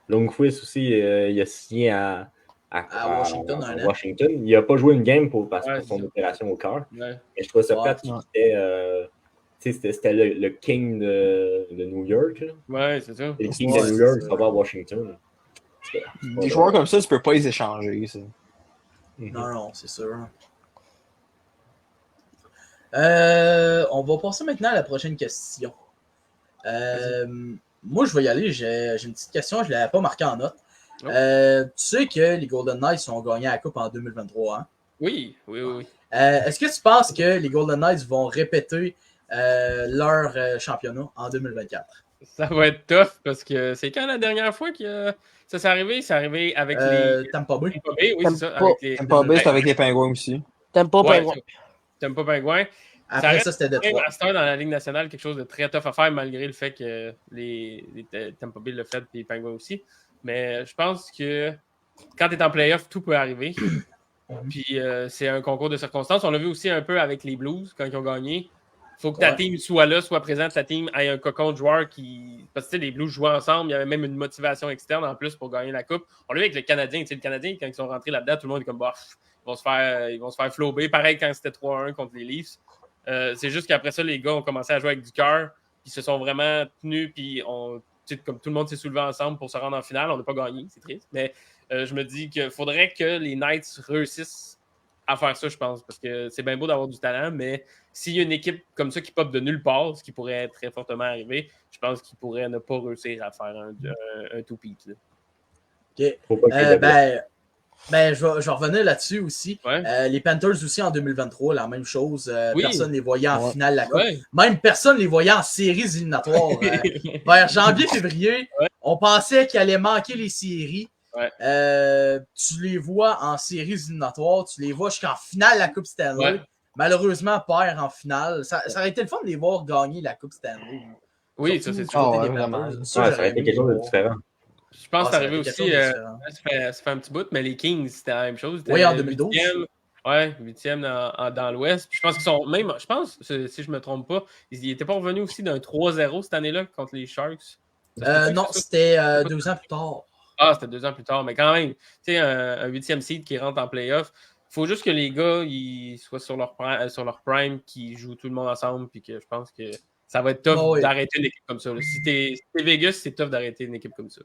Longquist aussi, il a signé à Washington. Il n'a pas joué une game pour son opération au cœur. Mais je trouvais ça plate qu'il c'était le king de New York. Là. Ouais, c'est ça. Le king de New York, ça va à Washington. Des joueurs comme ça, tu peux pas les échanger. Ça. Non, c'est sûr. On va passer maintenant à la prochaine question. Moi, je vais y aller. J'ai une petite question. Je ne l'avais pas marquée en note. Tu sais que les Golden Knights ont gagné la Coupe en 2023. Hein? Oui. Est-ce que tu penses que les Golden Knights vont répéter leur championnat en 2024? Ça va être tough parce que c'est quand la dernière fois que ça s'est arrivé? C'est arrivé avec les Tampa Bay. Tampa Bay, oui, c'est ça. Tampa. Avec les... Tampa Bay, c'est avec les Pingouins aussi. Tampa Ouais, Penguins. Tampa Penguins. Après ça, c'était Même Détroit. à cette heure, dans la Ligue nationale, quelque chose de très tough à faire, malgré le fait que les Tampa Bay l'ont fait et les Penguins aussi. Mais je pense que quand tu es en playoff, tout peut arriver. Puis c'est un concours de circonstances. On l'a vu aussi un peu avec les Blues quand ils ont gagné. Il faut que ta team soit là, soit présente, ta team ait un cocon de joueurs qui. Parce que les Blues jouaient ensemble, il y avait même une motivation externe en plus pour gagner la Coupe. On l'a vu avec le Canadien. Le Canadien, quand ils sont rentrés là-dedans, tout le monde est comme bah, ils vont se faire flober. Pareil quand c'était 3-1 contre les Leafs. C'est juste qu'après ça, les gars ont commencé à jouer avec du cœur. Ils se sont vraiment tenus, puis comme tout le monde s'est soulevé ensemble pour se rendre en finale. On n'a pas gagné, c'est triste. Mais je me dis qu'il faudrait que les Knights réussissent à faire ça, je pense, parce que c'est bien beau d'avoir du talent, mais s'il y a une équipe comme ça qui pop de nulle part, ce qui pourrait très fortement arriver, je pense qu'ils pourraient ne pas réussir à faire un two-peat. OK. Je vais revenir là-dessus aussi. Ouais. Les Panthers aussi en 2023, la même chose. Oui. Personne ne les voyait en finale de la Coupe. Ouais. Même personne ne les voyait en séries éliminatoires. Vers janvier-février, on pensait qu'ils allaient manquer les séries. Ouais. Tu les vois en séries éliminatoires, tu les vois jusqu'en finale de la Coupe Stanley. Ouais. Malheureusement, perd en finale. Ça aurait été le fun de les voir gagner la Coupe Stanley. Oui, surtout, ça c'est surtout sûr. des Vraiment. Panthers. Ça aurait été quelque chose de différent. Je pense que c'est ça arrivé aurait été aussi, quelque chose de différent. ça fait un petit bout, mais les Kings, c'était la même chose. Oui, en 2012. 8e dans l'Ouest. Puis je pense qu'ils sont même, si je ne me trompe pas, ils n'étaient pas revenus aussi d'un 3-0 cette année-là contre les Sharks. Non, c'était 2 ans plus tard. Ah, c'était 2 ans plus tard, mais quand même, tu sais, un 8e seed qui rentre en playoff, il faut juste que les gars ils soient sur leur prime, qu'ils jouent tout le monde ensemble, puis que je pense que ça va être tough d'arrêter une équipe comme ça. Là. Si t'es Vegas, c'est tough d'arrêter une équipe comme ça.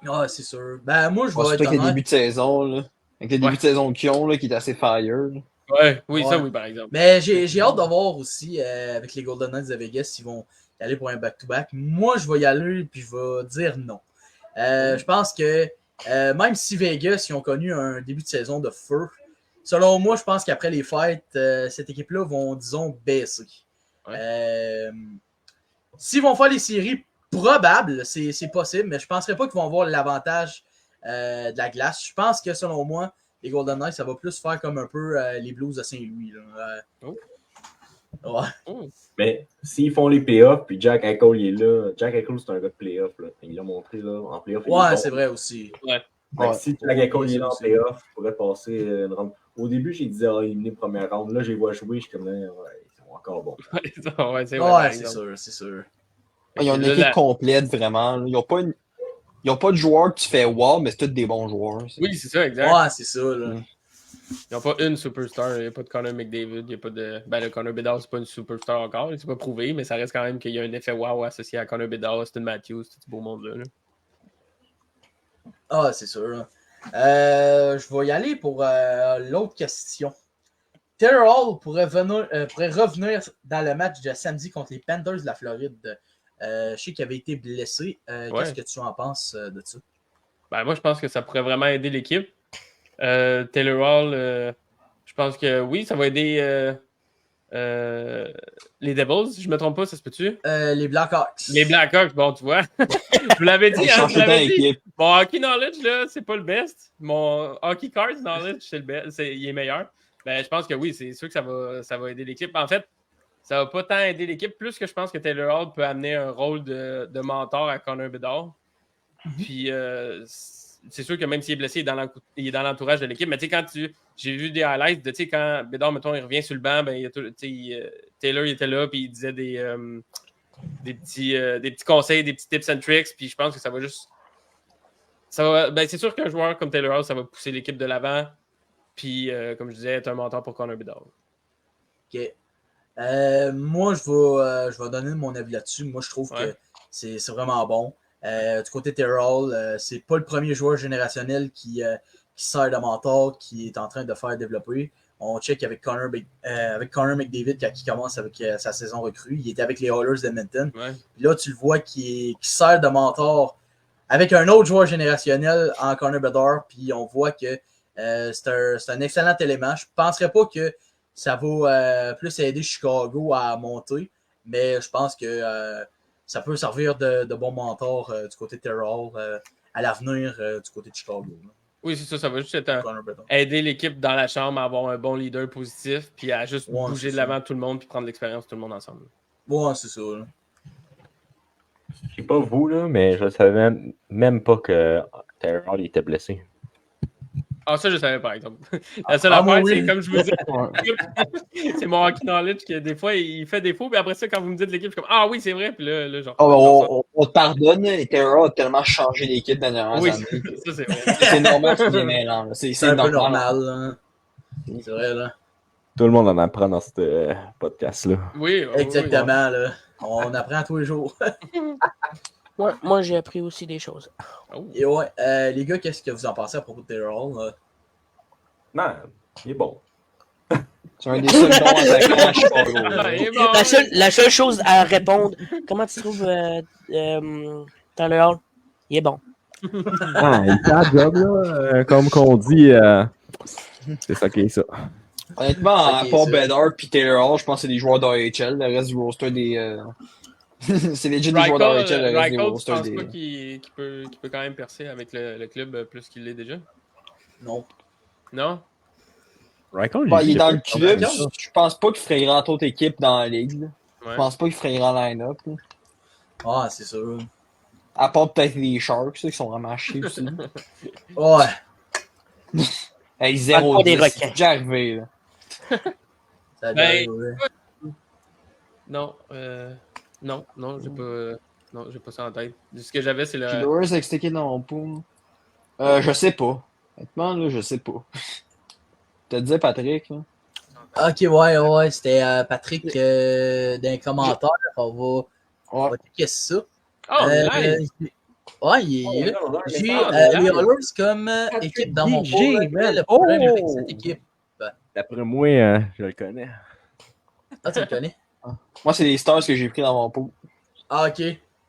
Ah, c'est sûr. Ben, moi, je vais être surtout avec les honnête. débuts de saison, là. Avec les débuts de saison qu'ils ont, là, qui est assez fire. Oui, ça, oui, par exemple. Mais j'ai hâte de voir aussi, avec les Golden Knights de Vegas, s'ils vont y aller pour un back-to-back. Moi, je vais y aller, puis je vais dire non. Je pense que même si Vegas ils ont connu un début de saison de feu, selon moi, je pense qu'après les fêtes, cette équipe-là vont, disons, baisser. S'ils vont faire les séries, probable, c'est possible, mais je ne penserais pas qu'ils vont avoir l'avantage de la glace. Je pense que, selon moi, les Golden Knights, ça va plus faire comme un peu les Blues de Saint-Louis. Mais s'ils font les playoffs, puis Jack Eichel il est là. Jack Eichel, c'est un gars de playoff. Il l'a montré là, en playoff. C'est vrai aussi. Si Jack Eichel est là en playoff, il pourrait passer une ronde. Au début, j'ai dit éliminer première ronde. Là, j'ai vu jouer, je suis comme ils sont encore bons. C'est sûr. Ils ont une équipe complète, vraiment. Ils n'ont pas de joueurs que tu fais wow, mais c'est tous des bons joueurs. Oui, c'est ça, exact. Ouais, c'est ça. Là. Ils n'ont pas une superstar. Il n'y a pas de Connor McDavid. Il n'y a pas de. Le Connor Bedard, c'est pas une superstar encore. C'est pas prouvé, mais ça reste quand même qu'il y a un effet wow associé à Connor Bedard, Austin Matthews, tout ce beau monde-là. Ah, c'est sûr. Je vais y aller pour l'autre question. Taylor Hall pourrait revenir dans le match de samedi contre les Panthers de la Floride. Je sais qu'il avait été blessé. Qu'est-ce que tu en penses de ça? Moi, je pense que ça pourrait vraiment aider l'équipe. Taylor Hall, je pense que oui, ça va aider les Devils, si je ne me trompe pas, ça se peut-tu? Les Blackhawks. Les Blackhawks, bon, tu vois. Je vous l'avais dit, dit. Mon hockey knowledge, là, c'est pas le best. Mon hockey cards knowledge, c'est le best. Il est meilleur. Je pense que oui, c'est sûr que ça va aider l'équipe. En fait, ça va pas tant aider l'équipe, plus que je pense que Taylor Hall peut amener un rôle de mentor à Connor Bedard. Puis, c'est sûr que même s'il est blessé, il est dans l'entourage de l'équipe. Mais tu sais, j'ai vu des highlights de, tu sais, quand Bedard, mettons, il revient sur le banc, Taylor, il était là, puis il disait des petits conseils, des petits tips and tricks, puis je pense que ça va juste... c'est sûr qu'un joueur comme Taylor Hall, ça va pousser l'équipe de l'avant, puis, comme je disais, être un mentor pour Connor Bedard. OK. Moi, je vais donner mon avis là-dessus. Moi, je trouve que c'est vraiment bon. Du côté Taylor Hall, c'est pas le premier joueur générationnel qui sert de mentor, qui est en train de faire développer. On check avec Connor McDavid quand il commence avec sa saison recrue. Il était avec les Oilers d'Edmonton. Là, tu le vois qui sert de mentor avec un autre joueur générationnel en Connor Bedard. Puis on voit que c'est un excellent élément. Je ne penserais pas que ça va plus aider Chicago à monter, mais je pense que ça peut servir de bon mentor du côté de Terrell à l'avenir du côté de Chicago. Là. Oui, c'est ça. Ça va juste aider l'équipe dans la chambre à avoir un bon leader positif, puis à juste bouger de l'avant tout le monde, puis prendre l'expérience tout le monde ensemble. Ouais, c'est ça. Là. Je sais pas vous, là, mais je savais même pas que Terrell était blessé. Ah, ça, je savais par exemple. La seule affaire, c'est comme je vous dis, c'est mon hockey knowledge qui, des fois, il fait défaut, puis après ça, quand vous me dites l'équipe, je suis comme ah oui, c'est vrai, puis là genre. On te pardonne, et Terra a tellement changé l'équipe dernièrement. Oui, ça, c'est vrai. C'est normal qu'il est mêlant. C'est un peu normal. Hein. C'est vrai, là. Tout le monde en apprend dans ce podcast-là. Oui, exactement, là. On apprend tous les jours. Ouais, moi, j'ai appris aussi des choses. Et ouais, les gars, qu'est-ce que vous en pensez à propos de Terrell? Non, il est bon. C'est un des seuls bons attaquants à Chicago. La seule chose à répondre, comment tu trouves Tyler Hall? Il est bon. Il fait un job, là. Comme qu'on dit, c'est ça qui est ça. Honnêtement, à part Bedard et Taylor Hall, je pense que c'est des joueurs d'AHL. Le reste du roster des... c'est legit des joueurs d'AHL. Le reste du roster des... Je pense pas qu'il peut quand même percer avec le club plus qu'il l'est déjà. Non. Non? Il est dans le club. Je pense pas qu'il ferait grande autre équipe dans la ligue. Ouais. Je pense pas qu'il ferait grand line-up. Ah, c'est sûr. À part peut-être les Sharks qui sont vraiment chiés aussi. Ouais. Hey, 0-10. C'est déjà arrivé. Là. Ça a déjà arrivé. Non, j'ai pas ça en tête. Ce que j'avais, c'est le... Killers avec cette équipe dans mon pool. Je sais pas. Honnêtement, là, je sais pas. T'as dit Patrick, là? Ok, ouais, c'était Patrick d'un commentaire. On va checker ça. Oh, nice! Ouais, j'ai les Oilers comme équipe dans mon pool. Le problème avec cette équipe. D'après moi, je le connais. Ah, tu le connais? Moi, c'est les Stars que j'ai pris dans mon pool. Ah, ok.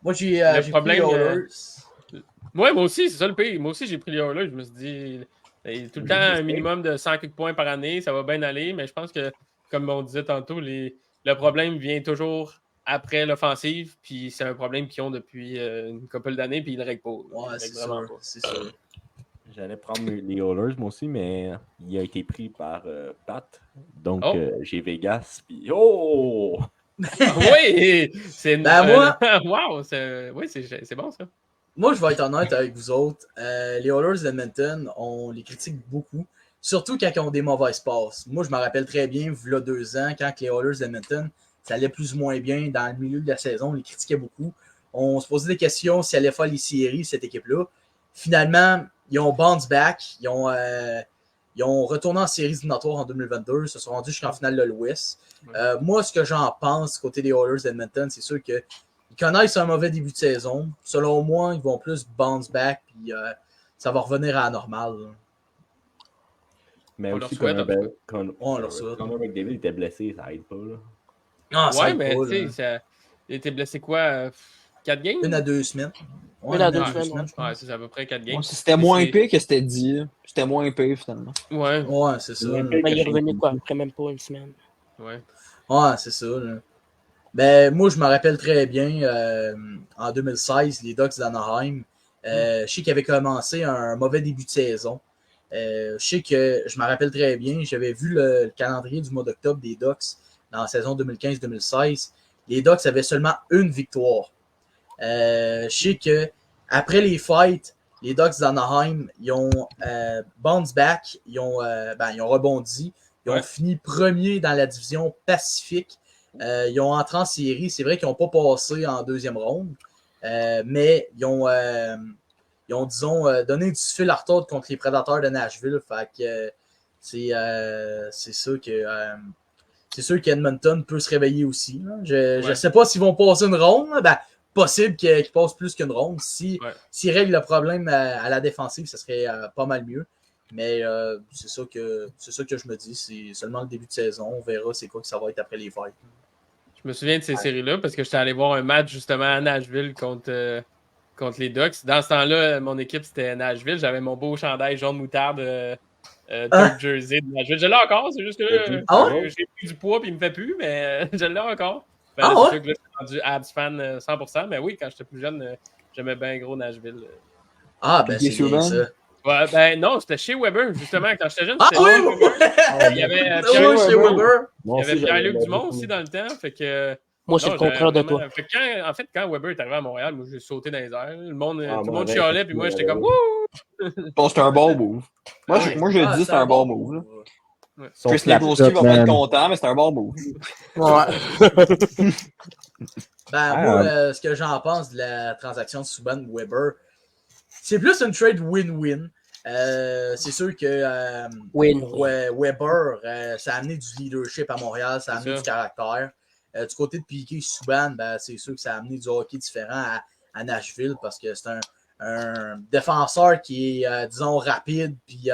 Moi, j'ai pris les Oilers. Ouais, moi aussi, c'est ça le pire. Moi aussi, j'ai pris les Oilers. Je me suis dit, tout le temps un minimum de 100 points par année, ça va bien aller. Mais je pense que, comme on disait tantôt, le problème vient toujours après l'offensive. Puis c'est un problème qu'ils ont depuis une couple d'années. Puis ils ne règlent pas. Ouais, c'est sûr. J'allais prendre les Oilers, moi aussi, mais il a été pris par Pat. Donc, j'ai Vegas. Puis, oh! Oui! C'est moi... wow! C'est bon, ça. Moi, je vais être honnête avec vous autres. Les Oilers d'Edmonton, on les critique beaucoup. Surtout quand ils ont des mauvaises passes. Moi, je me rappelle très bien, il y a 2 ans, quand les Oilers d'Edmonton, ça allait plus ou moins bien dans le milieu de la saison. On les critiquait beaucoup. On se posait des questions si elle allait faire les séries, cette équipe-là. Finalement, ils ont bounce back. Ils ont retourné en séries éliminatoires en 2022. Ils se sont rendus jusqu'en finale de l'Ouest. Moi, ce que j'en pense côté des Oilers d'Edmonton, c'est sûr qu'ils connaissent un mauvais début de saison. Selon moi, ils vont plus bounce back. Puis ça va revenir à la normale. Mais on aussi, on leur souhaite. Connor McDavid était blessé, ça aide pas. Là. Non, ça mais tu sais, il était blessé quoi? 4 games? 1 à 2 semaines. Ouais, 1 à 2 semaines. Ouais, c'est à peu près 4 games. C'était moins épais que c'était dit. C'était moins épais, finalement. Ouais, c'est ça. Il est revenu quoi? Après même pas une semaine. Ouais, c'est ça. Là. Ben, moi, je me rappelle très bien, en 2016, les Ducks d'Anaheim, je sais qu'ils avaient commencé un mauvais début de saison. Je sais que je me rappelle très bien, j'avais vu le calendrier du mois d'octobre des Ducks dans la saison 2015-2016. Les Ducks avaient seulement 1 victoire. Je sais que après les fights, les Ducks d'Anaheim, ils ont bounce back, ils ont rebondi, ils ont fini premier dans la division Pacifique. Ils ont entré en série. C'est vrai qu'ils n'ont pas passé en 2e ronde, mais ils ont disons, donné du fil à retordre contre les Prédateurs de Nashville. Fait que c'est sûr que c'est sûr qu'Edmonton peut se réveiller aussi. Là. Je ne sais pas s'ils vont passer une ronde. Ben, possible qu'ils passent plus qu'une ronde. S'ils règlent le problème à la défensive, ça serait pas mal mieux. Mais c'est ça que je me dis. C'est seulement le début de saison. On verra c'est quoi que ça va être après les fights. Je me souviens de ces séries-là parce que j'étais allé voir un match justement à Nashville contre les Ducks. Dans ce temps-là, mon équipe, c'était Nashville. J'avais mon beau chandail jaune moutarde Dark Jersey de Nashville. Je l'ai encore, c'est juste que j'ai pris du poids et il me fait plus, mais je l'ai encore. C'est sûr que là, rendu Habs fan 100%, mais oui, quand j'étais plus jeune, j'aimais bien gros Nashville. Ah, ben c'est bien ça. Ouais, ben non, c'était chez Weber, justement. Quand j'étais jeune, Ah c'était oui! chez Weber. Il y avait chez Weber. Il y avait Pierre-Luc Dumont aussi dans le temps. Fait que, moi, c'est le contraire de toi. Fait que quand Weber est arrivé à Montréal, moi, j'ai sauté dans les airs. Tout le monde chialait, puis moi, j'étais comme wouh! Bon, c'était un bon move. Moi, je dis c'est un bon move. Chris Lebowski va pas être content, mais c'est un bon move. Ouais. Moi, ce que j'en pense de la transaction de Subban-Weber, c'est plus une trade win-win. C'est sûr que Weber, ça a amené du leadership à Montréal, ça a amené du caractère. Du côté de Piquet Subban, c'est sûr que ça a amené du hockey différent à Nashville parce que c'est un défenseur qui est, disons, rapide puis,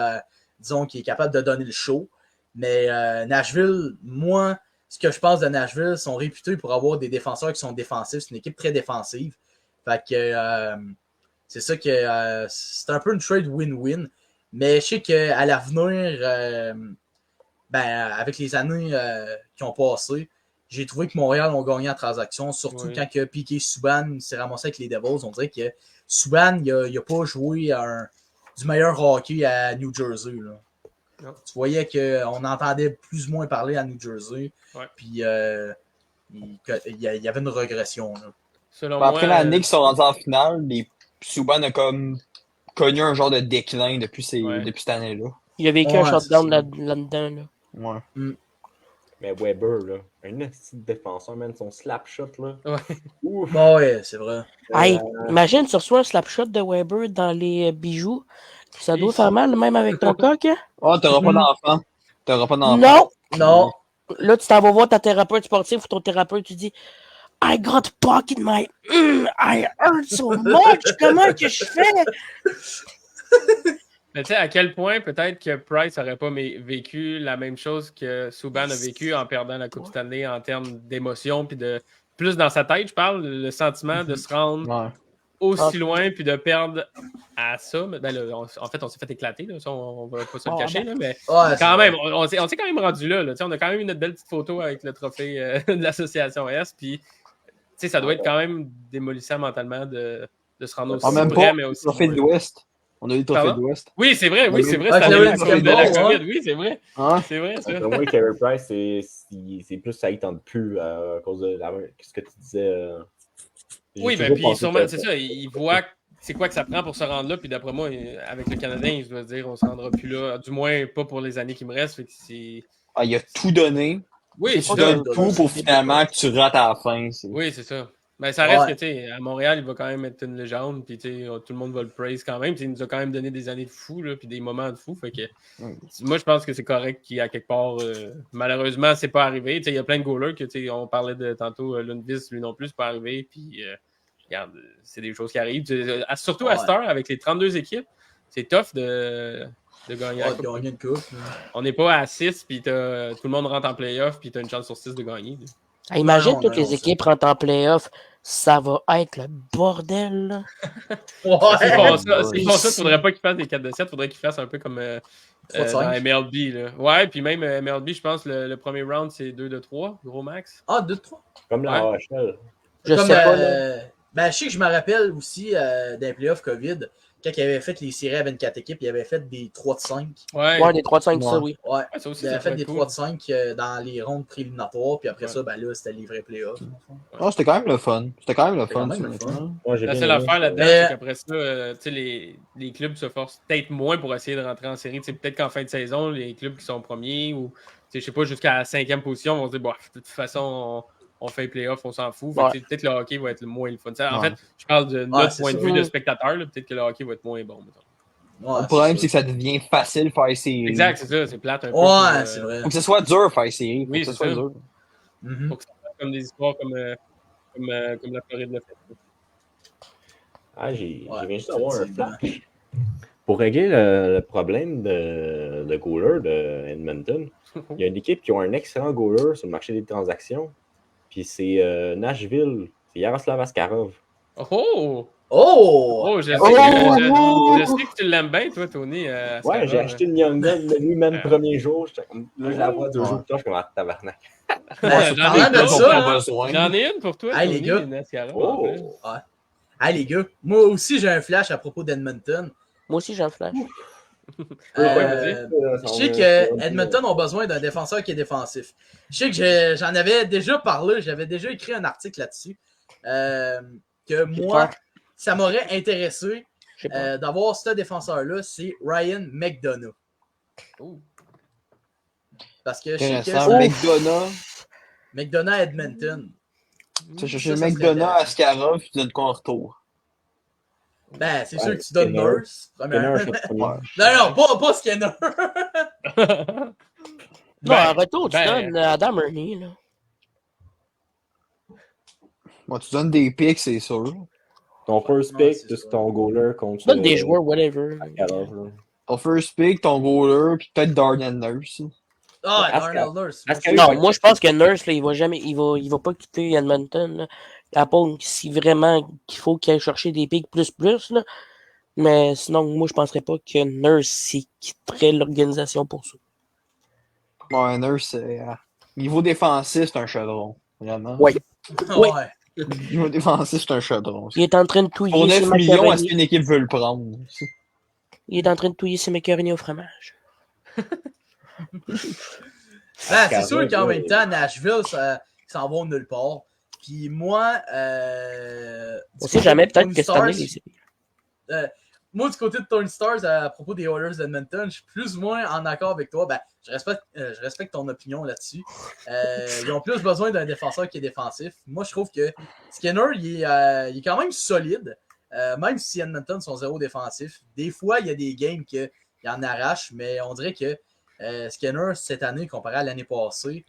disons, qui est capable de donner le show. Mais Nashville, moi, ce que je pense de Nashville, sont réputés pour avoir des défenseurs qui sont défensifs. C'est une équipe très défensive. Fait que c'est ça que c'est un peu une trade win-win. Mais je sais qu'à l'avenir, avec les années qui ont passé, j'ai trouvé que Montréal ont gagné en transaction, surtout quand Piquet Subban s'est ramassé avec les Devils. On dirait que Subban, il n'a pas joué du meilleur hockey à New Jersey. Là. Tu voyais qu'on entendait plus ou moins parler à New Jersey. Puis il y avait une régression. Là. Après l'année qu'ils sont rendus en finale, Subban a comme connu un genre de déclin depuis cette année-là. Il a vécu un shutdown là-dedans. Là. Ouais. Mais Weber, là, un petit défenseur, même son slap shot, là. Ouf. Ouais, c'est vrai. Hey, imagine, tu reçois un slap shot de Weber dans les bijoux. Ça doit faire mal, même avec ton coq. Hein? Oh, t'auras pas d'enfant. Non. Là, tu t'en vas voir ta thérapeute sportive ou ton thérapeute, tu dis I got puck in my... I hurt so much. Comment que je fais? Mais tu sais, à quel point peut-être que Price n'aurait pas vécu la même chose que Subban a vécu en perdant la Coupe Stanley en termes d'émotion, puis de plus dans sa tête, je parle, le sentiment de se rendre aussi loin, puis de perdre à ça. Ben, là, en fait, on s'est fait éclater, là, ça, on va pas se le cacher, là, mais quand même, on s'est quand même rendu là. On a quand même eu notre belle petite photo avec le trophée de l'association S, puis ça doit être quand même démolissant mentalement de se rendre aussi près, mais aussi... trophée de l'Ouest. On a eu le trophée de l'Ouest. Oui, c'est vrai. C'est de la COVID. Oui, c'est vrai. C'est vrai, ça. Pour moi, Carey Price, c'est plus ça, il tente plus à cause de ce que tu disais. Oui, ben puis sûrement, c'est ça. Il voit c'est quoi que ça prend pour se rendre là. Puis d'après moi, avec le Canadien, il doit se dire on se rendra plus là. Du moins, pas pour les années qui me restent. Il a tout donné. Oui, tu donnes tout pour finalement que tu rates à la fin. Oui, c'est ça. Mais ça reste que, tu sais, à Montréal, il va quand même être une légende, puis tout le monde va le praise quand même. Il nous a quand même donné des années de fou, puis des moments de fou. Fait que, moi, je pense que c'est correct qu'à quelque part, malheureusement, c'est pas arrivé. Il y a plein de goalers que, on parlait de tantôt, Lundqvist, lui non plus, c'est pas arrivé. Puis, regarde, c'est des choses qui arrivent. Surtout à cette heure, avec les 32 équipes, c'est tough de gagner. Gagner une coupe. On n'est pas à 6, puis tout le monde rentre en playoff, puis tu as une chance sur 6 de gagner. Imagine toutes les équipes rentrent en playoff. Ça va être le bordel. Là. C'est pour ça, il ne faudrait pas qu'ils fassent des 4 de 7. Il faudrait qu'ils fassent un peu comme dans MLB. Là. Ouais, puis même MLB, je pense le premier round, c'est 2 de 3, gros max. Ah, 2 de 3. Comme la HL. Je sais pas. Je sais que je me rappelle aussi d'un playoff COVID. Quand il avait fait les séries à 24 équipes, il avait fait des 3 de 5. Ouais, des 3 de 5, ça, oui. Ouais, ça aussi, il avait fait des 3 de 5 dans les rondes préliminatoires, puis après ça, là, c'était les vrais playoffs. C'était quand même le fun. C'est la seule affaire là-dedans, c'est qu'après ça, les clubs se forcent peut-être moins pour essayer de rentrer en série. Peut-être qu'en fin de saison, les clubs qui sont premiers ou, je sais pas, jusqu'à la 5e position vont se dire, de toute façon, on fait les playoffs, on s'en fout. Peut-être que le hockey va être le moins le fun. En fait, je parle de notre point de vue de spectateur. Peut-être que le hockey va être moins bon. Le problème, c'est que ça devient facile de faire les séries. Exact, c'est ça. C'est plate un peu. Ouais, c'est vrai. Faut que ce soit dur de faire les séries. Oui, c'est ça. Faut que ça soit comme des histoires comme la Floride le fait. J'ai juste d'avoir un flash. Pour régler le problème de goaler de Edmonton, il y a une équipe qui a un excellent goaler sur le marché des transactions. Puis c'est Nashville. C'est Yaroslav Askarov. Oh! Oh! Je sais, je sais que tu l'aimes bien, toi, Tony. Ouais, j'ai acheté une Young Gun de lui, même premier jour. Là, je la vois 2 jours plus tard, je suis comme tabarnak. J'en ai une pour toi, Hey, Tony, les gars. Nascara. Hey, les gars, moi aussi, j'ai un flash à propos d'Edmonton. Moi aussi, j'ai un flash. Je sais que Edmonton ont besoin d'un défenseur qui est défensif. Je sais que j'en avais déjà parlé, j'avais déjà écrit un article là-dessus. Que moi, ça m'aurait intéressé d'avoir ce défenseur-là, c'est Ryan McDonough. Parce que je sais que McDonough à Edmonton. Tu as cherché McDonough à Askarov, puis tu donnes quoi en retour? Ben, c'est sûr que tu donnes Nurse. Ouais. Non, pas Skinner. Non, en retour, tu donnes Adam Ernie, là. Bon, tu donnes des picks, c'est sûr. Ton first pick, c'est ton goaler contre. Tu donnes des joueurs, whatever. Ton first pick, ton goaler, puis peut-être Darnell Nurse. Ah, Darnell Nurse. Non, moi, je pense que Nurse, là, il va pas quitter Edmonton, là. À part si vraiment qu'il faut qu'il aille chercher des pics plus, là. Mais sinon, moi, je penserais pas que Nurse quitterait l'organisation pour ça. Ouais, Nurse, niveau défensif, c'est un chaudron. Vraiment. Oui. Ouais. Niveau défensif, c'est un chaudron. Il est en train de touiller. Pour 9 millions, est-ce qu'une équipe veut le prendre? Il est en train de touiller ses macaronis au fromage. C'est sûr qu'en même temps, Nashville, ça s'en va nulle part. Puis moi, on sait jamais, peut-être que cette année, moi, du côté de Torn Stars, à propos des Oilers d'Edmonton, je suis plus ou moins en accord avec toi. Ben, je respecte ton opinion là-dessus. Ils ont plus besoin d'un défenseur qui est défensif. Moi, je trouve que Skinner, il est quand même solide, même si Edmonton sont zéro défensif. Des fois, il y a des games qu'il en arrache, mais on dirait que Skinner, cette année, comparé à l'année passée,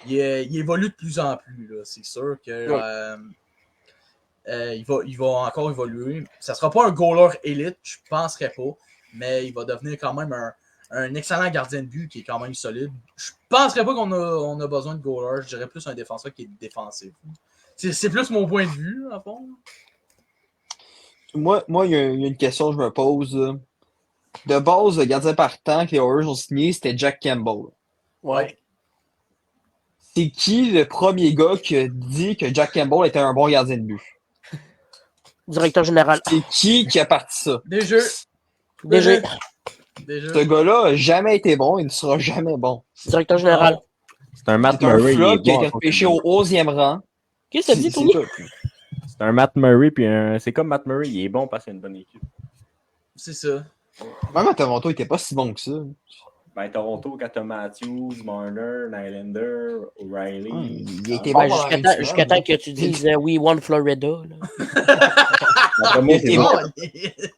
il évolue de plus en plus. Là. C'est sûr que il va encore évoluer. Ça ne sera pas un goaler élite, je ne penserais pas, mais il va devenir quand même un excellent gardien de but qui est quand même solide. Je ne penserais pas qu'on a besoin de goaler. Je dirais plus un défenseur qui est défensif. C'est plus mon point de vue, à fond. Moi, il y a une question que je me pose. De base, le gardien partant que les Oilers ont signé, c'était Jack Campbell. Ouais. C'est qui le premier gars qui a dit que Jack Campbell était un bon gardien de but? Directeur général. C'est qui a parti ça? Déjà. Ce gars-là n'a jamais été bon, il ne sera jamais bon. Directeur général. C'est un Matt Murray. C'est un flop qui a été repêché au 11e rang. Qu'est-ce que ça dit, Tony? C'est un Matt Murray, puis c'est comme Matt Murray, il est bon parce qu'il a une bonne équipe. C'est ça. Même à Toronto, il était pas si bon que ça. Ben, Toronto, quand t'as Matthews, Marner, Nylander, O'Reilly. Il était bon jusqu'à temps que tu dises we won Florida.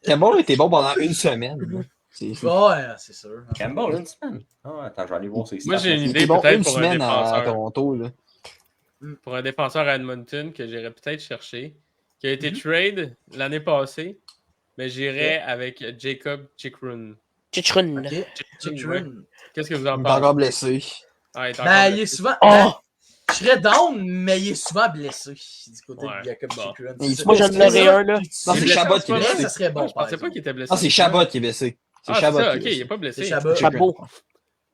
Campbell était bon pendant une semaine. Ouais, c'est sûr. Campbell, une semaine. Ah, attends, je vais aller voir ses stats. Moi, j'ai une idée bon peut-être une pour un semaine défenseur. à Toronto. Là. Pour un défenseur à Edmonton que j'irais peut-être chercher, qui a été trade l'année passée, mais j'irais avec Jacob Chikrin. Chikrin. Qu'est-ce que vous en Il est pensez? encore blessé. Il est souvent... je serais down, mais il est souvent blessé du côté de Jacob Chikrin. Moi, j'en aurais un, là. Non, c'est Chabot qui est blessé. Ça serait bon. Je pensais pas qu'il était blessé. Non, c'est Chabot qui est blessé. C'est Chabot. Ok, il n'est pas blessé. Chabot.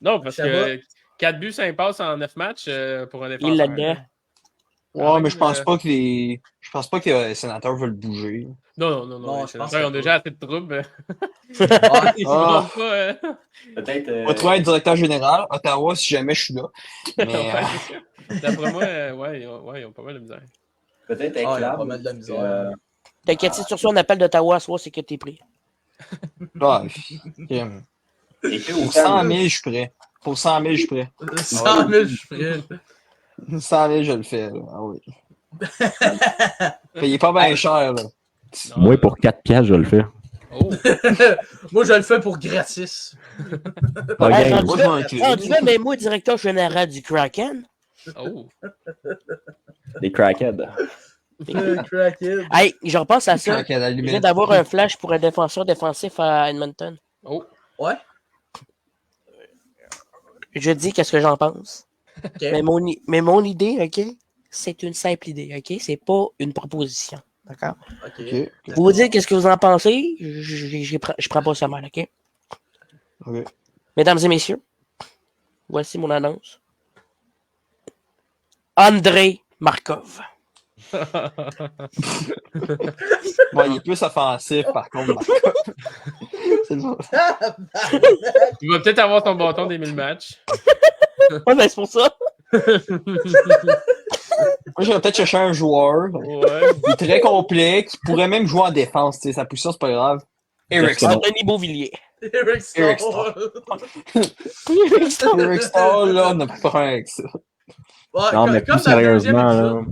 Non, parce que 4 buts, 5 passes en 9 matchs pour un défenseur. Il l'a. Ouais, mais je pense pas que les sénateurs veulent bouger. Non. Je pense ils ont déjà assez de troubles. Peut-être. On va trouver un directeur général. Ottawa, si jamais je suis là. Mais, d'après moi, ils ont pas mal de misère. Peut-être avec Lab. Pas mal de misère. T'inquiète, si tu reçois un appel d'Ottawa à soir, c'est que t'es pris. Pour 100 000, je suis prêt. Pour 100 000, je suis prêt. 100 000, je suis prêt. 100 000, je le fais. Là. Ah oui. Payez pas bien cher. Là. Moi, pour 4 piastres, je le fais. Oh. Moi, je le fais pour gratis. Mais moi, directeur général du Kraken. Oh. Des crackheads. Hey, je repense à ça. Je viens d'avoir un flash pour un défenseur défensif à Edmonton. Oh. Ouais. Je dis qu'est-ce que j'en pense. Okay. Mais mon idée, OK, c'est une simple idée, OK? C'est pas une proposition. D'accord. OK. Pour vous dire qu'est-ce que vous en pensez, je prends pas ça mal, OK? OK. Mesdames et messieurs, voici mon annonce. Andrei Markov. Bon, il est plus offensif, par contre, Markov. C'est ça. Tu vas peut-être avoir ton bâton des 1000 matchs. Ouais, ben c'est pour ça. Moi, j'aurais peut-être cherché un joueur qui est très complet, qui pourrait même jouer en défense. Sa position, c'est pas grave. Eric Stahl. Denis Beauvillier. Eric Eric Stahl. Eric Stahl, là, on n'a pas de problème avec ça. Ouais, Non, mais plus sérieusement, là.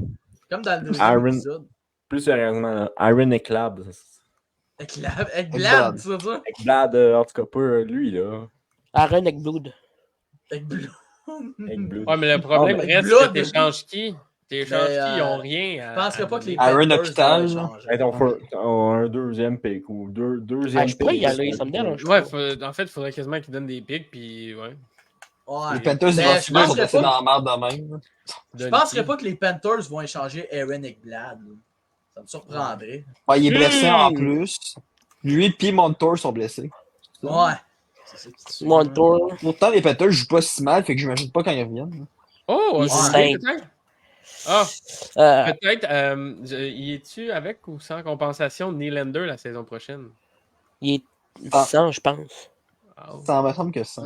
Comme dans le deuxième épisode. Plus sérieusement, là. Iron Eklab. Ekblad, c'est ça? Eklab, en tout cas, pas lui, là. Aaron Ekblood. Ekblad. Ouais, mais le problème reste que t'échanges qui? T'échanges qui? Ils n'ont rien. Je penserais pas que les Aaron Panthers Hospital, vont changer. Un deuxième pick ou deuxième Je pick. pourrais y aller, ça me dérange. Ouais, en fait, il faudrait quasiment qu'ils donnent des picks, puis ouais. Ouais. Les Panthers, ils Mais vont je souvent penserais rester pas dans la merde de même. Je penserais pas que les Panthers vont échanger Aaron Ekblad. Ça me surprendrait. Ouais, il est blessé en plus. Lui et Montour sont blessés. Ouais. Montour. Pourtant, les Panthers jouent pas si mal, fait que j'imagine pas quand ils reviennent. Oh, Il c'est est peut-être. Ah, peut-être. Y es-tu avec ou sans compensation Nylander la saison prochaine? Il est 100, je pense. Oh. Ça me semble que ça.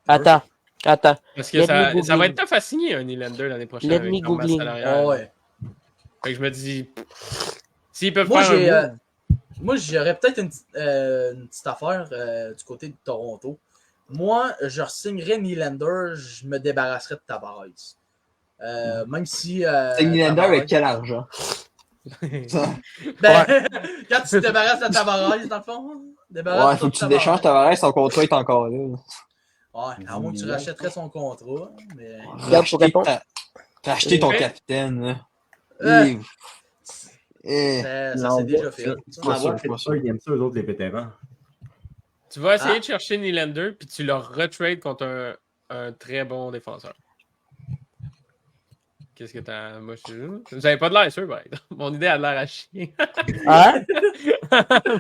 Attends. Parce que ça va être tough à signer un Nylander l'année prochaine. Let avec me leur masse googling. salariale. Ouais. Fait que je me dis, s'ils peuvent Moi, faire un move, moi, j'aurais peut-être une petite affaire du côté de Toronto. Moi, je signerais Nylander, je me débarrasserais de Tavares. Même si. C'est Nylander Tavares- avec quel argent? Ben, quand tu te débarrasses de Tavares, dans le fond. Ouais, faut que tu l'échanges Tavares, son contrat est encore là. Ouais, à moins que tu rachèterais son contrat. Mais... Racheter ton capitaine. Euh. Yves. Ça c'est déjà fait. Ils aiment ça, eux autres, les vétérans. tu vas essayer de chercher Nylander, puis tu le retrades contre un très bon défenseur. Qu'est-ce que t'as. Moi, vous avez pas de l'air sûr, par exemple. Mon idée a de l'air à chier. Hein?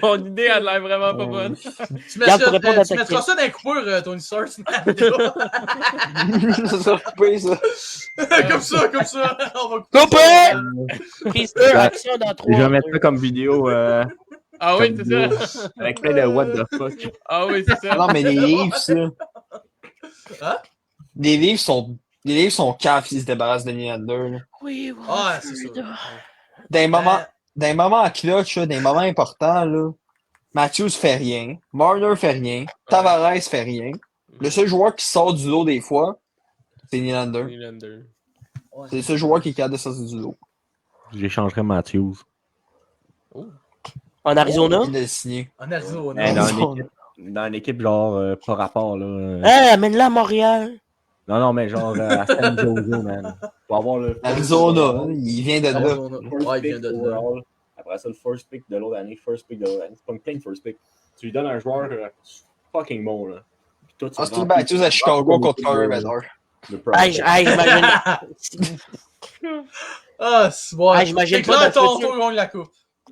Mon idée a de l'air vraiment pas bonne. Tu mettras ça dans les coupures, Tony Source. Ça sera coupé, ça. Comme ça. On va Coupé! Prise 2, action dans 3. Je vais mettre ça comme vidéo. Ah oui, c'est ça. Avec plein de what the fuck. Ah oui, c'est ça. Non, mais les livres, ça. Hein? Les livres sont caves s'ils se débarrassent de Nylander. Oui. Ah, c'est ça. Dans les moments clutch, dans les moments importants, là, Matthews fait rien. Marner fait rien. Tavares fait rien. Le seul joueur qui sort du lot des fois, c'est Nylander. C'est le seul joueur qui est capable de sortir du lot. J'échangerais Matthews. En Arizona? Il l'a signé. En Arizona. Dans une équipe genre pas rapport là. Amène-la à Montréal. Non, mais genre à San Jose, man. Pour avoir le. Arizona, il vient de là. Ouais, il vient de là. Après ça, le first pick de l'autre année, c'est pas une plein de first pick. Tu lui donnes un joueur fucking bon, là. Austin Matthews à Chicago contre Connor Bedard. J'imagine. C'est bon. J'imagine pas pas Toronto gagne la coupe.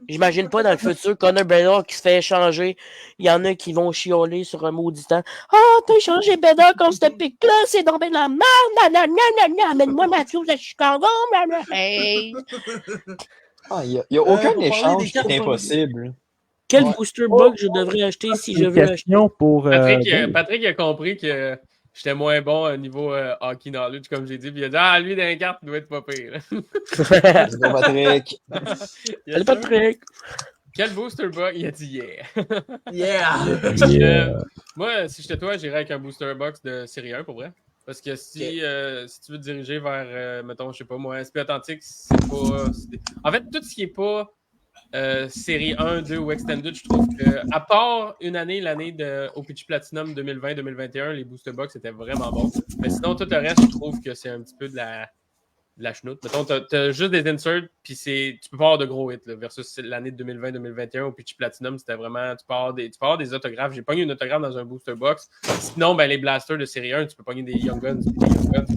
J'imagine pas dans le futur Connor Bedard qui se fait échanger. Il y en a qui vont chialer sur un maudit temps. Ah, t'as échangé Bedard contre ce pic-là, c'est donc ben la merde. Amène-moi Matthews à Chicago. Hey. Il n'y a aucun échange qui est impossible. Quel booster box je devrais acheter si je veux acheter? Pour, Patrick a compris que j'étais moins bon au niveau hockey knowledge, comme j'ai dit. Puis il a dit lui, dans les cartes, il doit être pas pire. C'est bon, Patrick. Salut, Patrick. Quel booster box? Il a dit Yeah. Moi, si j'étais toi, j'irais avec un booster box de série 1 pour vrai. Parce que si tu veux te diriger vers, mettons, je sais pas moi, SP Authentique, c'est pas. En fait, tout ce qui est pas série 1, 2 ou Extended, je trouve que, à part une année, l'année de OPG Platinum 2020-2021, les booster box étaient vraiment bons. Mais sinon, tout le reste, je trouve que c'est un petit peu de la chenoute. Mettons, t'as juste des inserts, puis tu peux pas avoir de gros hits, là, versus l'année de 2020-2021 au Pitch Platinum, c'était vraiment, tu peux avoir des autographes. J'ai pogné une autographe dans un booster box. Sinon, les blasters de série 1, tu peux pogner des Young Guns.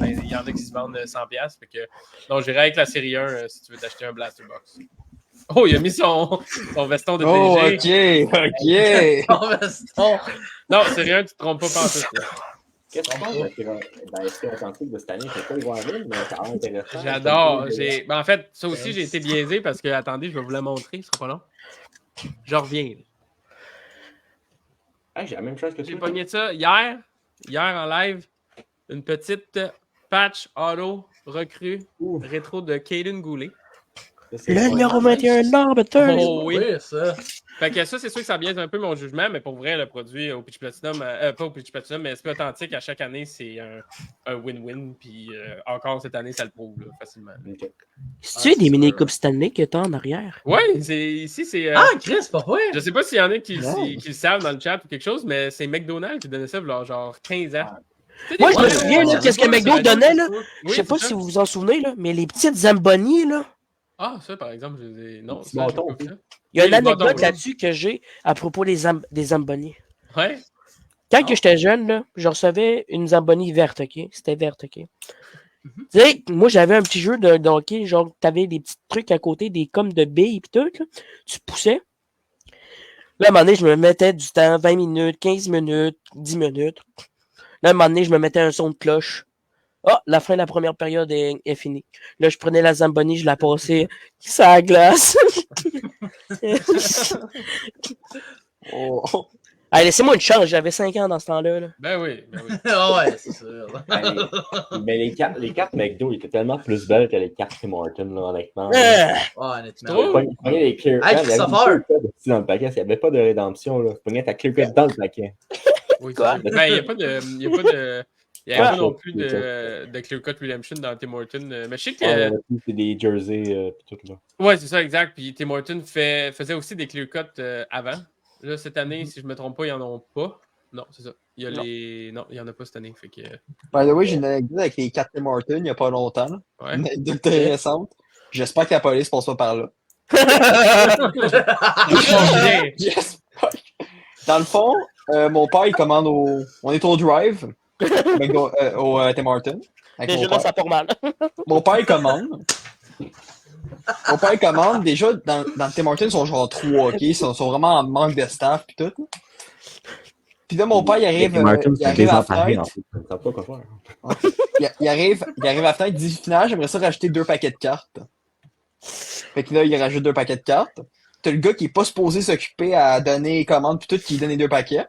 Il y en a qui se vendent 100$. Fait que, non, j'irai avec la série 1 si tu veux t'acheter un blaster box. Oh, il a mis son veston de Oh, DG. ok. Ton veston. Non, c'est rien, tu te trompes pas pantoute. Qu'est-ce que tu penses dans l'esprit authentique de cette année? C'est pas le Warville, mais ça a l'air intéressant. J'adore. En fait, ça aussi, j'ai été biaisé parce que, attendez, je vais vous la montrer, ce sera pas long. Je reviens. J'ai la même chose que toi. J'ai pogné ça hier en live, une petite patch auto recrue rétro de Caden Goulet. Le numéro 21 Arbiter. Oh oui. ça. Fait que ça, c'est sûr que ça biaise un peu mon jugement, mais pour vrai, le produit au Pitch Platinum, pas au Pitch Platinum, mais SP Authentique, à chaque année, c'est un win-win. Puis encore cette année, ça le prouve là, facilement. Okay. C'est-tu des mini-coupes Stanley que t'as en arrière? Oui, ici, c'est. Chris, pas vrai. Je sais pas s'il y en a qui le savent dans le chat ou quelque chose, mais c'est McDonald's qui donnait ça il y a genre 15 ans. Moi, je me souviens, là, qu'est-ce que McDo donnait, là? Oui, Je sais pas si vous vous en souvenez, là, mais les petites Zamboni, là. Ah, ça, par exemple, non. C'est bâton, ça, Il y a une Oui, anecdote bâton, là-dessus que j'ai à propos des Zamboni. Ouais. Quand que j'étais jeune, là, je recevais une Zamboni verte, OK? C'était verte, OK? Tu sais, moi, j'avais un petit jeu de hockey, genre, t'avais des petits trucs à côté, des comme de billes pis tout, là. Tu poussais. Là, à un moment donné, je me mettais du temps, 20 minutes, 15 minutes, 10 minutes. Là, à un moment donné, je me mettais un son de cloche. Ah, la fin de la première période est finie. Là, je prenais la Zamboni, je la passais sur la glace. Oh. Allez, laissez-moi une chance, j'avais 5 ans dans ce temps-là. Là. Ben oui. Ah ouais, c'est sûr. Mais les cartes McDo étaient tellement plus belles que les cartes Tim Hortons, là, honnêtement. Ouais, honnêtement. Prenez les clear cuts. Hey, Il y avait Christopher! dans le paquet. Il n'y avait pas de rédemption. Là. Tu prenais ta clear cut dans le paquet. Oui, Quoi? ben, il n'y a pas de. Il n'y a pas non plus de Clear Cut Redemption dans Tim Hortons. Mais je sais que. C'est des jerseys et tout là. Ouais, c'est ça, exact. Puis Tim Hortons faisait aussi des Clear Cut avant. Là, cette année, si je ne me trompe pas, ils n'en ont pas. Non, c'est ça. Il y a non, il n'y en a pas cette année. Fait que... By the way, j'ai une anecdote avec les 4 Tim Hortons il n'y a pas longtemps. Là. Ouais. Une anecdote intéressante. J'espère que la police passe pas par là. Dans le fond, mon père, il commande on est au drive, au Tim Hortons. Déjà là, ça part mal. Mon père, il commande. Mon père, il commande. Déjà, dans le Tim Hortons, ils sont genre 3, OK? Ils sont vraiment en manque de staff pis tout. Puis là, mon père, il arrive à la fenêtre. Il arrive à la fenêtre, il dit final, j'aimerais ça rajouter 2 paquets de cartes. Fait que là, il rajoute 2 paquets de cartes. T'as le gars qui est pas supposé s'occuper à donner les commandes pis tout, qui donne les 2 paquets.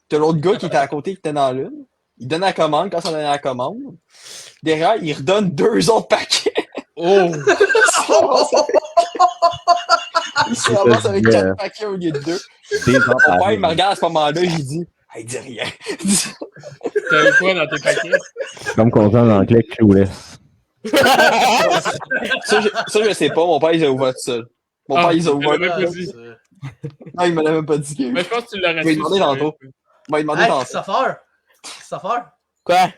T'as l'autre gars qui était à côté, qui était dans l'une. Il donne la commande, quand ça donne la commande. Derrière, il redonne 2 autres paquets. Oh! Il se ramasse avec 4 paquets au lieu de 2. Mon père, il me regarde à ce moment-là, il dit hey, dis rien. T'as eu quoi dans tes paquets? Comme qu'on dit en anglais, clueless. ça, je sais pas. Mon père, il a ouvert tout seul. Mon père, il a ouvert. Non, il me l'a même pas dit. Mais je pense que tu l'aurais su. Il m'a demandé tantôt. Il m'a demandé tantôt. Christopher! Quoi?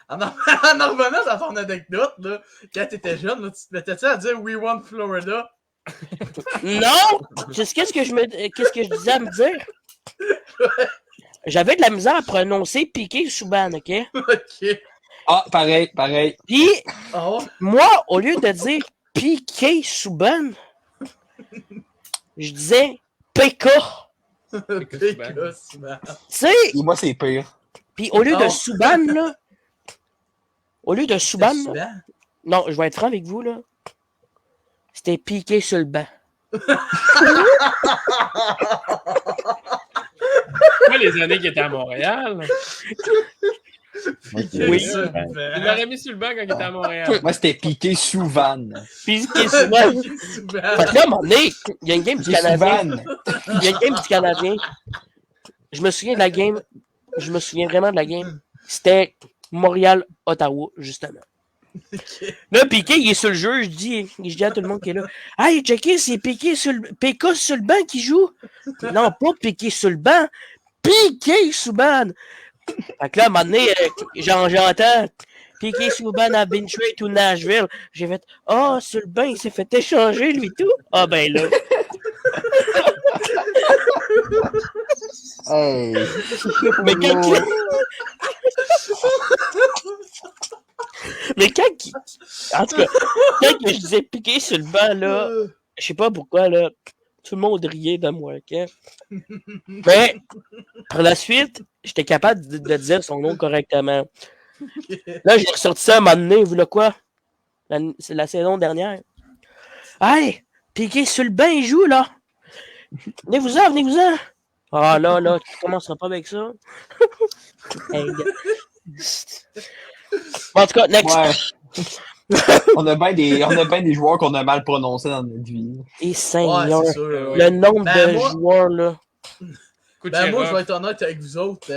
En revenant à ton anecdote, là, quand t'étais jeune, là, tu te mettais-tu à dire We want Florida? Non! Qu'est-ce que je disais à me dire? J'avais de la misère à prononcer Piqué Souban, OK? OK. Ah, pareil. Puis, moi, au lieu de dire Piqué Souban, je disais PK. PK Souban. Tu sais? Moi, c'est pire. Puis, au lieu de Souban, là, non, je vais être franc avec vous, là. C'était piqué sur le banc. Moi, les années qu'il était à Montréal. Oui. Il l'aurait mis sur le banc quand il était à Montréal. Moi, c'était piqué sous Van. Piqué sous Van. Fait que là, à un moment donné, il y a une game du Canadien. Je me souviens de la game. Je me souviens vraiment de la game. C'était Montréal-Ottawa, justement. Là, Piqué, il est sur le jeu. Je dis à tout le monde qui est là hey, checké, c'est Piqué sur le banc qui joue. Non, pas Piqué sur le banc. Piqué Souban. Fait que là, à un moment donné, j'entends Piqué Souban à Benchway ou Nashville. J'ai fait sur le banc, il s'est fait échanger, lui, tout. Ah, ben là. Hey. Mais en tout cas, quand je disais piquer sur le banc, là, je sais pas pourquoi, là, tout le monde riait de moi, ok? Mais, par la suite, j'étais capable de dire son nom correctement. Là, j'ai ressorti ça à un moment donné, vous le quoi? C'est la saison dernière. Hey! Piqué sur le bain, il joue, là! Venez-vous-en, venez-vous-en! Ah là, tu commenceras pas avec ça. Hey, en tout cas, next. Ouais. On a bien des joueurs qu'on a mal prononcés dans notre vie. Et Seigneur, Ouais, c'est sûr, le nombre de joueurs, là. Ben, moi, je vais être honnête avec vous autres.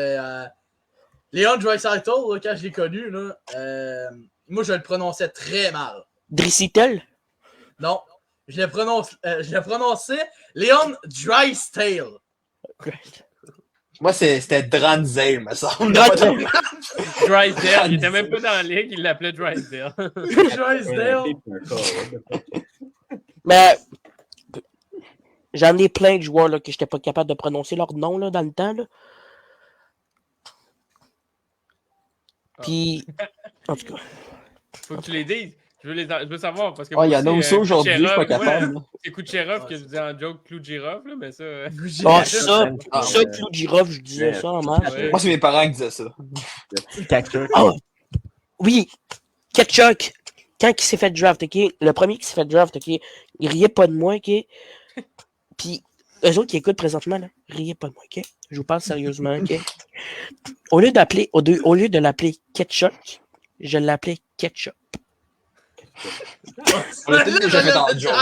Leon Draisaitl, là, quand je l'ai connu, là, moi, je le prononçais très mal. Dricitel? Non. Je le prononçais Leon Draisaitl. Moi, c'était Dranzel, me semble. Drysdale, il était même pas dans la ligue, il l'appelait Drysdale. Drysdale. Mais j'en ai plein de joueurs là, que j'étais pas capable de prononcer leur nom là, dans le temps. Là. Puis, en tout cas. Faut que tu les dises. Je veux savoir. Parce que il y en a aussi aujourd'hui, je suis pas capable. C'est Kucherov que je disais en joke, Clou Girov, là, mais ça. Ça, Clou Girov, je disais ça en masse. Ouais. Moi, c'est mes parents qui disaient ça. Oh, oui, Ketchuk, quand il s'est fait draft, ok, le premier qui s'est fait draft, ok, il riait pas de moi, ok. Puis, eux autres qui écoutent présentement, là, riez pas de moi, ok. Je vous parle sérieusement, ok. Au lieu de l'appeler Ketchuk, je l'appelais Ketchup. On l'a tous déjà fait en joke.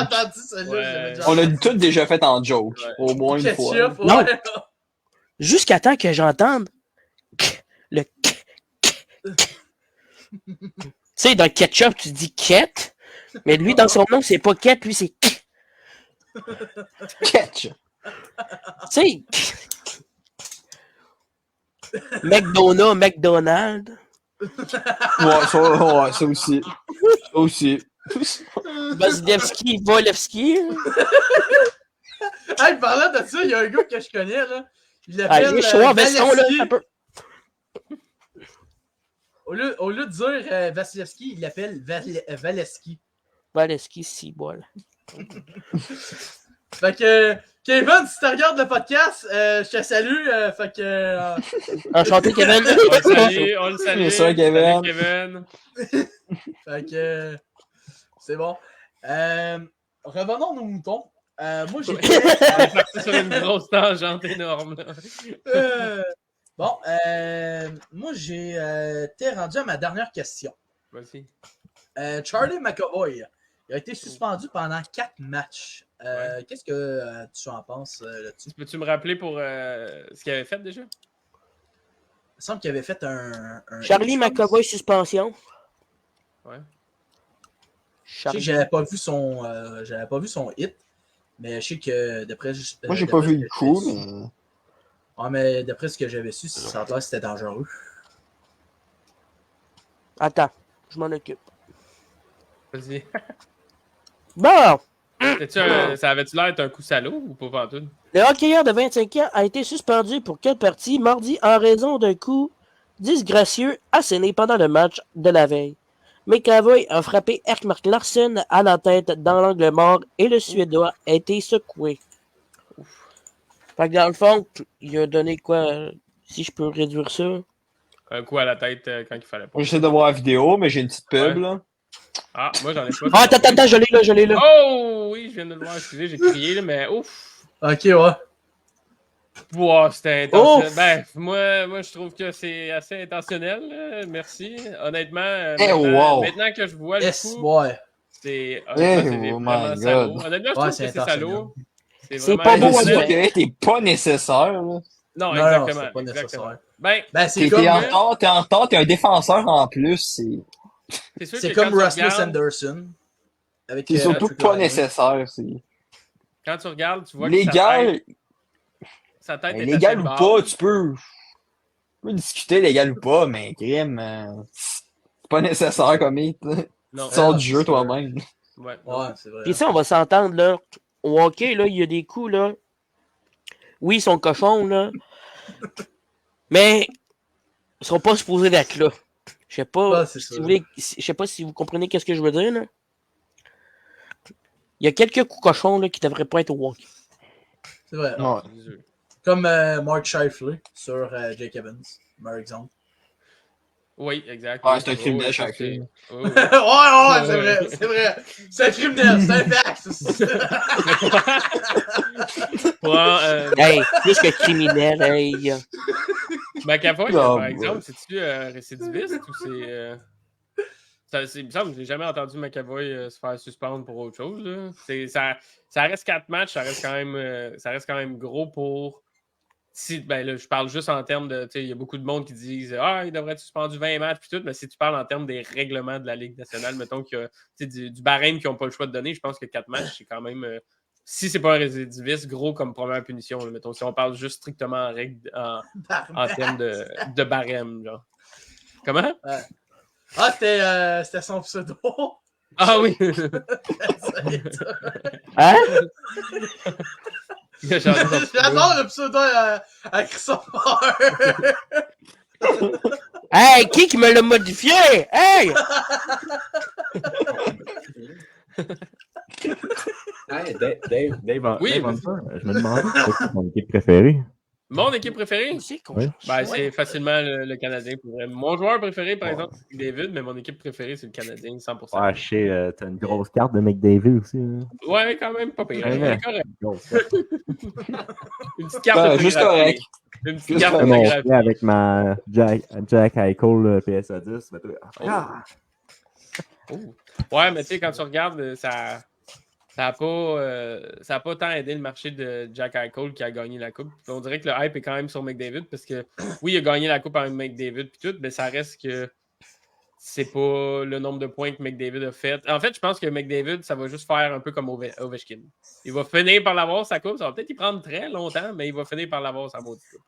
On l'a tous déjà fait en joke. Au moins une fois. Non. Jusqu'à temps que j'entende le tu sais, dans Ketchup, tu dis Ket, mais lui, dans son nom, c'est pas Ket, lui, c'est Ketchup. Tu sais, McDonald. Ouais, ça aussi. Ça aussi. Vasilevski, Volevski. Hey, parlant de ça, il y a un gars que je connais, là. Il l'appelle Vasilevski. Au lieu de dire Vasilevski, il l'appelle Valeski. Valeski, si, bol. Fait que, Kevin, si tu regardes le podcast, je te salue. Fait que. Enchanté, Kevin. On le salue. Ça, Kevin. Salut, Kevin. Fait que. C'est bon. Revenons à nos moutons. Moi, j'ai. On est parti sur une grosse tangente énorme. Bon, moi, été rendu à ma dernière question. Vas-y. Charlie McAvoy, il a été suspendu pendant 4 matchs. Qu'est-ce que tu en penses là-dessus? Peux-tu me rappeler pour ce qu'il avait fait déjà? Il me semble qu'il avait fait un Charlie McAvoy suspension. Ouais. Je sais que j'avais pas vu son hit, mais je sais que d'après. Moi, j'ai pas vu le coup, mais. Ouais, mais d'après ce que j'avais su, ça a c'était dangereux. Attends, je m'en occupe. Vas-y. Bon! Ça avait-tu l'air d'être un coup salaud ou pas pantoute? Le hockeyeur de 25 ans a été suspendu pour 4 parties mardi en raison d'un coup disgracieux asséné pendant le match de la veille. McAvoy a frappé Ekmark Larsson à la tête dans l'angle mort et le Suédois a été secoué. Fait que dans le fond, il a donné quoi, si je peux réduire ça? Un coup à la tête quand il fallait pas. J'essaie de voir la vidéo, mais j'ai une petite pub, là. Ah, moi j'en ai pas. Ah, attends, je l'ai là. Oh, oui, je viens de le voir, excusez, j'ai crié, là, mais ouf. Ok, ouais. Wow, c'était intentionnel. Ben, moi, je trouve que c'est assez intentionnel, là. Merci. Honnêtement, maintenant que je vois le coup, c'est vraiment salaud. Honnêtement, je trouve que c'est salaud. C'est pas beau à dire. T'es pas nécessaire, là. Non, exactement. C'est pas nécessaire. Ben, c'est comme... T'es en retard, t'es un défenseur en plus, c'est comme Rasmus Anderson. C'est surtout pas nécessaire. Quand tu regardes, tu vois légal, que sa tête est légal ou pas, tu peux discuter légal ou pas, mais crime, c'est pas nécessaire comme hit. Tu sors du jeu toi-même. Ouais, c'est vrai. Puis ça, on va s'entendre, là. Au hockey, là, il y a des coups, là. Oui, ils sont cochons, là. Mais ils sont pas supposés d'être là. Je sais pas, je sais pas si vous comprenez qu'est-ce que je veux dire, là. Il y a quelques coups cochons là, qui devraient pas être au walk. C'est vrai. Ouais. Comme Mark Scheifele sur Jake Evans, par exemple. Oui, exact. Ouais, c'est un criminel, Scheifele. Ouais, c'est vrai. C'est un criminel, c'est un fact. Hey, plus que criminel, hey. McAvoy, Non, par exemple, c'est-tu récidiviste ou c'est. Il me semble que je n'ai jamais entendu McAvoy se faire suspendre pour autre chose. Là. Ça reste 4 matchs, ça reste quand même gros pour. Ben là, je parle juste en termes de. Il y a beaucoup de monde qui disent il devrait être suspendu 20 matchs puis tout, mais si tu parles en termes des règlements de la Ligue nationale, mettons qu'il y a du barème qu'ils n'ont pas le choix de donner, je pense que 4 matchs, c'est quand même. Si c'est pas un récidiviste, gros comme première punition, là, mettons, si on parle juste strictement en termes de barème. Genre. Comment? Ouais. C'était son pseudo. Ah oui! Hein? J'adore le pseudo à Christopher. Hey, qui me l'a modifié? Hey! Hey, Dave, Oui, je me demande c'est mon équipe préférée. Mon équipe préférée? Oui. Ben, c'est facilement le Canadien. Mon joueur préféré, par exemple, c'est David, mais mon équipe préférée, c'est le Canadien, 100%. Ouais, je sais, t'as une grosse carte de McDavid aussi. Hein. Ouais, quand même, pas pire. Ouais, Correct. grosse Une petite carte Juste correct. Une petite Juste carte correct. Mon autographiée. frère avec ma Jack Eichel PSA 10. Oh. Ouais, mais tu sais, quand tu regardes, ça n'a pas tant aidé le marché de Jack Eichel qui a gagné la Coupe. On dirait que le hype est quand même sur McDavid parce que, oui, il a gagné la Coupe avec McDavid puis tout, mais ça reste que c'est pas le nombre de points que McDavid a fait. En fait, je pense que McDavid, ça va juste faire un peu comme Ovechkin. Il va finir par l'avoir, sa Coupe. Ça va peut-être y prendre très longtemps, mais il va finir par l'avoir, sa maudite Coupe.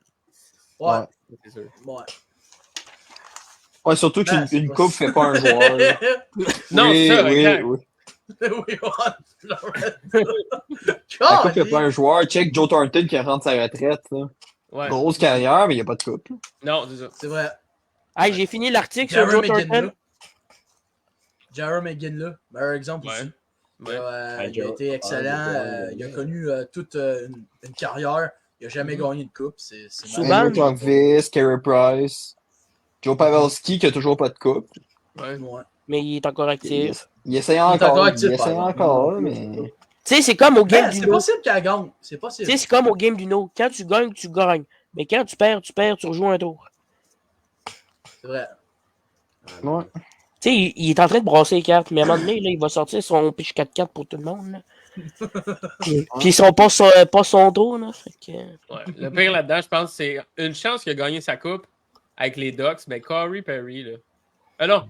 Ouais. C'est sûr. Ouais. Ouais, surtout qu'une coupe fait pas un joueur. Là. Non, oui, c'est ça, oui, exact. oui. Oui, La coupe fait pas un joueur. Check Joe Thornton qui rentre sa retraite. Là. Ouais. Grosse carrière, mais il n'y a pas de coupe. Là. Non, c'est ça. C'est vrai. Hey, j'ai fini l'article sur Joe Thornton. Jarrett McGinley, par exemple aussi. Ouais. Il a été excellent. Il a connu toute une carrière. Il n'a jamais gagné de coupe. C'est Souvent. Andrew Tongvis, Carey Price, Joe Pavelski qui a toujours pas de coupe. Ouais. Mais il est encore actif. Il essaie encore. Il essaie encore, mais. Tu sais, c'est comme au game du C'est No. possible qu'elle gagne. C'est Tu possible. sais, c'est comme au game du No. Quand tu gagnes, tu gagnes. Mais quand tu perds, tu rejoues un tour. C'est vrai. Ouais. Tu sais, il est en train de brasser les cartes, mais à un moment donné, là, il va sortir son pitch 4-4 pour tout le monde. Là. Puis ils sont pas son dos. Là, fait que... Ouais. Le pire là-dedans, je pense, c'est une chance qu'il a gagné sa coupe avec les Ducks, mais Corey Perry, là. Non.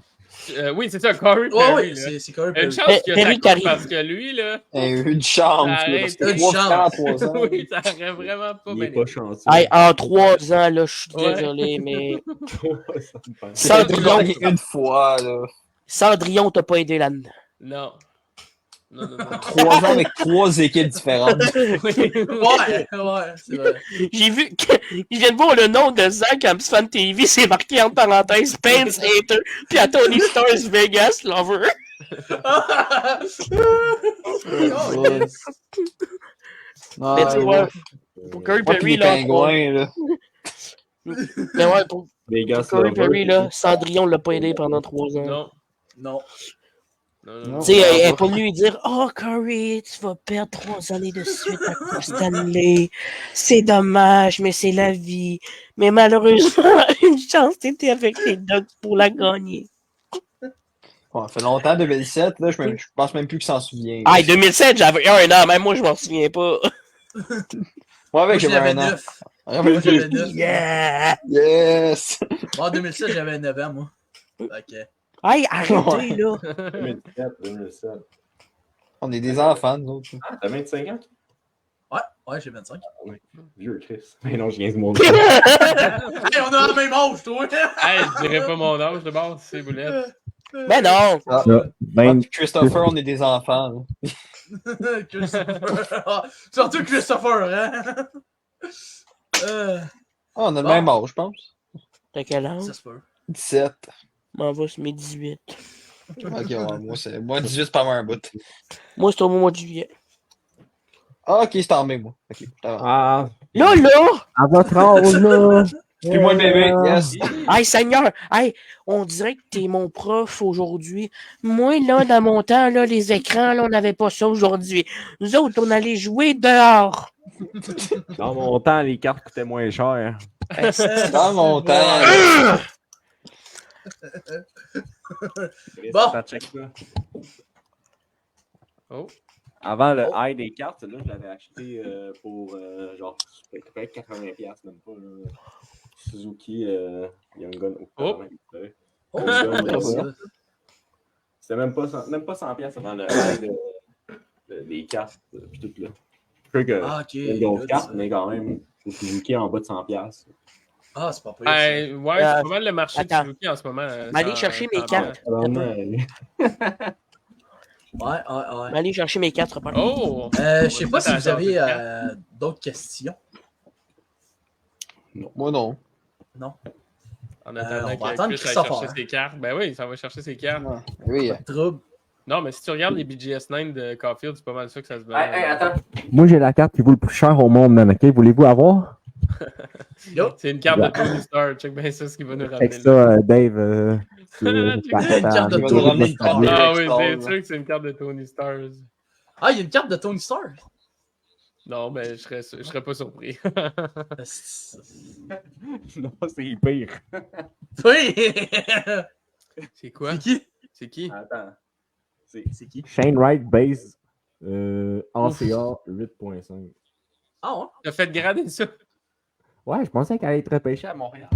Oui, c'est ça, Corey Perry. Ouais, c'est Corey Une Perry. chance qu'il a sa Perry coupe Carey. parce que lui, là. Une chance. Ça Là, aurait parce été que une 3 chance. 3 ans. Oui, ça aurait vraiment pas Il bien est pas été. chanceux. Hey, en 3 ans, là, je suis Ouais. désolé, mais Ça Cendrillon, gagné une fois, là. Cendrillon t'a pas aidé là-dedans. Non. Non. 3 ans avec 3 équipes différentes. Ouais, c'est vrai. J'ai vu que je viens de voir le nom de Zach à Fan TV, c'est marqué en parenthèse Spence Hater, puis à Tony Stars Vegas Lover. Mais tu vois, pour Corey Perry, là, Pingouins, là. mais ouais, pour Les gars, Corey Perry, là, Cendrillon l'a pas aidé pendant 3 ans. Non. Non. Non. Tu sais, elle est pas venue lui dire « Oh, Corey, tu vas perdre 3 années de suite à Coupe Stanley. C'est dommage, mais c'est la vie. Mais malheureusement, une chance, t'étais avec les Ducks pour la gagner. » Ouais, ça fait longtemps, 2007, là, je pense même plus qu'il s'en souvient. Ah, 2007, j'avais 1 an, même moi, je m'en souviens pas. Ouais, avec Moi, j'avais j'avais 1 an. 9. Ah, Moi, j'avais 9. Yeah! Yes! En 2007, j'avais 9 ans, moi. Ok. Hey, arrêtez, là! 2007. On est des enfants, nous autres. Ah, t'as 25 ans? Ouais, j'ai 25. Oui. Vieux Chris. Mais non, je viens de mon Hey, on a le même âge, toi! Hey, je dirais pas mon âge de base, c'est boulette. Mais non! Ah. Christopher, on est des enfants. Christopher. Surtout Christopher, hein? On a le Bon. même âge, je pense. T'as quel âge? Ça se peut. 17. M'en va sur mes 18. Ok, ouais, moi 18, c'est pas mal un bout. Moi, c'est au mois de juillet. Ah, ok, c'est en mai, moi. Ok, Ah, Là! à votre âge, là! Puis moi, le bébé, yes. Hey, Seigneur! Hey, on dirait que t'es mon prof aujourd'hui. Moi, là, dans mon temps, là, les écrans, là, on n'avait pas ça aujourd'hui. Nous autres, on allait jouer dehors. Dans mon temps, les cartes coûtaient moins cher. Dans mon temps. Bon. Ça check ça. Oh. Avant le high des cartes, là, je l'avais acheté pour genre peut-être 80$, même pas. Là. Suzuki Young Gun. Oh. Oh, c'était même pas 100$ avant le high des cartes. Puis tout là. Je sais que ah, ok. c'est une grosse carte, mais quand même, le Suzuki en bas de 100$. Ah, c'est pas pire. Ouais, c'est pas mal le marché de Suzuki en ce moment. Allez chercher mes cartes. Ouais. Allez chercher mes cartes. Oh! Je sais pas si vous avez d'autres questions. Non. Moi, non. Non. En attendant on va que attendre Chris aille Christopher. chercher ses cartes. Ben oui, ça va chercher ses cartes. Ouais. Oui. Pas de trouble. Non, mais si tu regardes les BGS9 de Caulfield, c'est pas mal ça que ça se met. Attends. Moi, j'ai la carte qui vaut le plus cher au monde, man. OK? Voulez-vous avoir? Yo. C'est une carte de Tony Stark. Check bien ça, ce qui va nous ramener. Check ça, Dave. Une carte de Tony Stark. Ah oui, c'est sûr que c'est une carte de Tony Stark. Ah, il y a une carte de Tony Stark. Non, mais je serais pas surpris. Non, c'est pire. Oui. C'est quoi? C'est qui? C'est qui? Attends. C'est qui? Shane Wright base ACA 8.5. Ah ouais? T'as fait grader ça? Ouais, je pensais qu'elle allait être repêchée à Montréal.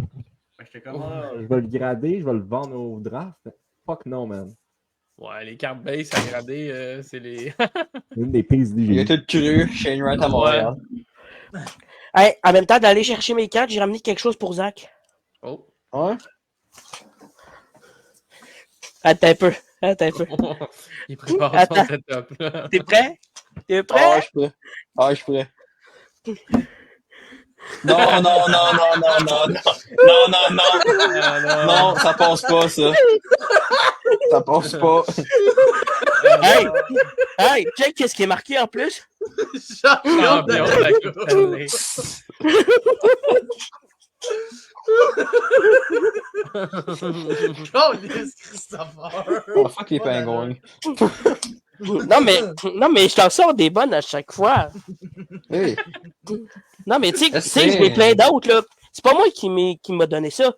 J'étais comme, je vais le grader, je vais le vendre au draft. Fuck no, man. Ouais, les cartes base à grader, c'est les. Une des pires idées. Il a tout cru, Shane Wright à Montréal. Hey, en même temps d'aller chercher mes cartes, j'ai ramené quelque chose pour Zach. Oh. Ouais? Attends un peu. Il prépare Attends. son setup, là. T'es prêt? Ah, je suis prêt. Non, ça passe pas, ça. Ça passe pas. Hey, check qu'est-ce qui est marqué en plus? Champion de la Coupe Stanley. Oh, yes, Christopher! Oh, fuck les pingouins. Non, mais je t'en sors des bonnes à chaque fois. Hey. Non, mais tu sais, je mets plein d'autres, là. C'est pas moi qui m'a donné ça.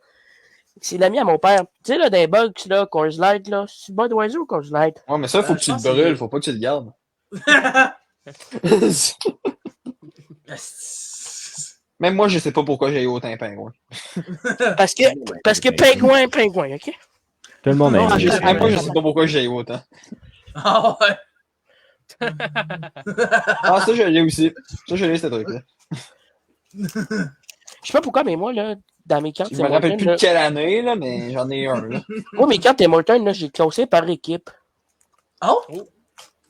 C'est l'ami à mon père. Tu sais, là, des bugs, là, Coors Light, là. C'est Budweiser ou Coors Light? Ouais, mais ça, faut que tu le brûles, faut pas que tu le gardes. Même moi, je sais pas pourquoi j'ai eu autant de pingouins. Parce que pingouin, ok? Tout le monde Non, a même moi, je sais pas pourquoi j'ai eu autant. Ah ouais! Ah, ça, je l'ai aussi. Ça, je l'ai, ce truc-là. Je sais pas pourquoi, mais moi, là, dans mes cartes, Je me rappelle plus de quelle année, là, mais j'en ai un, là. Moi, mes cartes Tim Hortons, là, j'ai classé par équipe. Oh?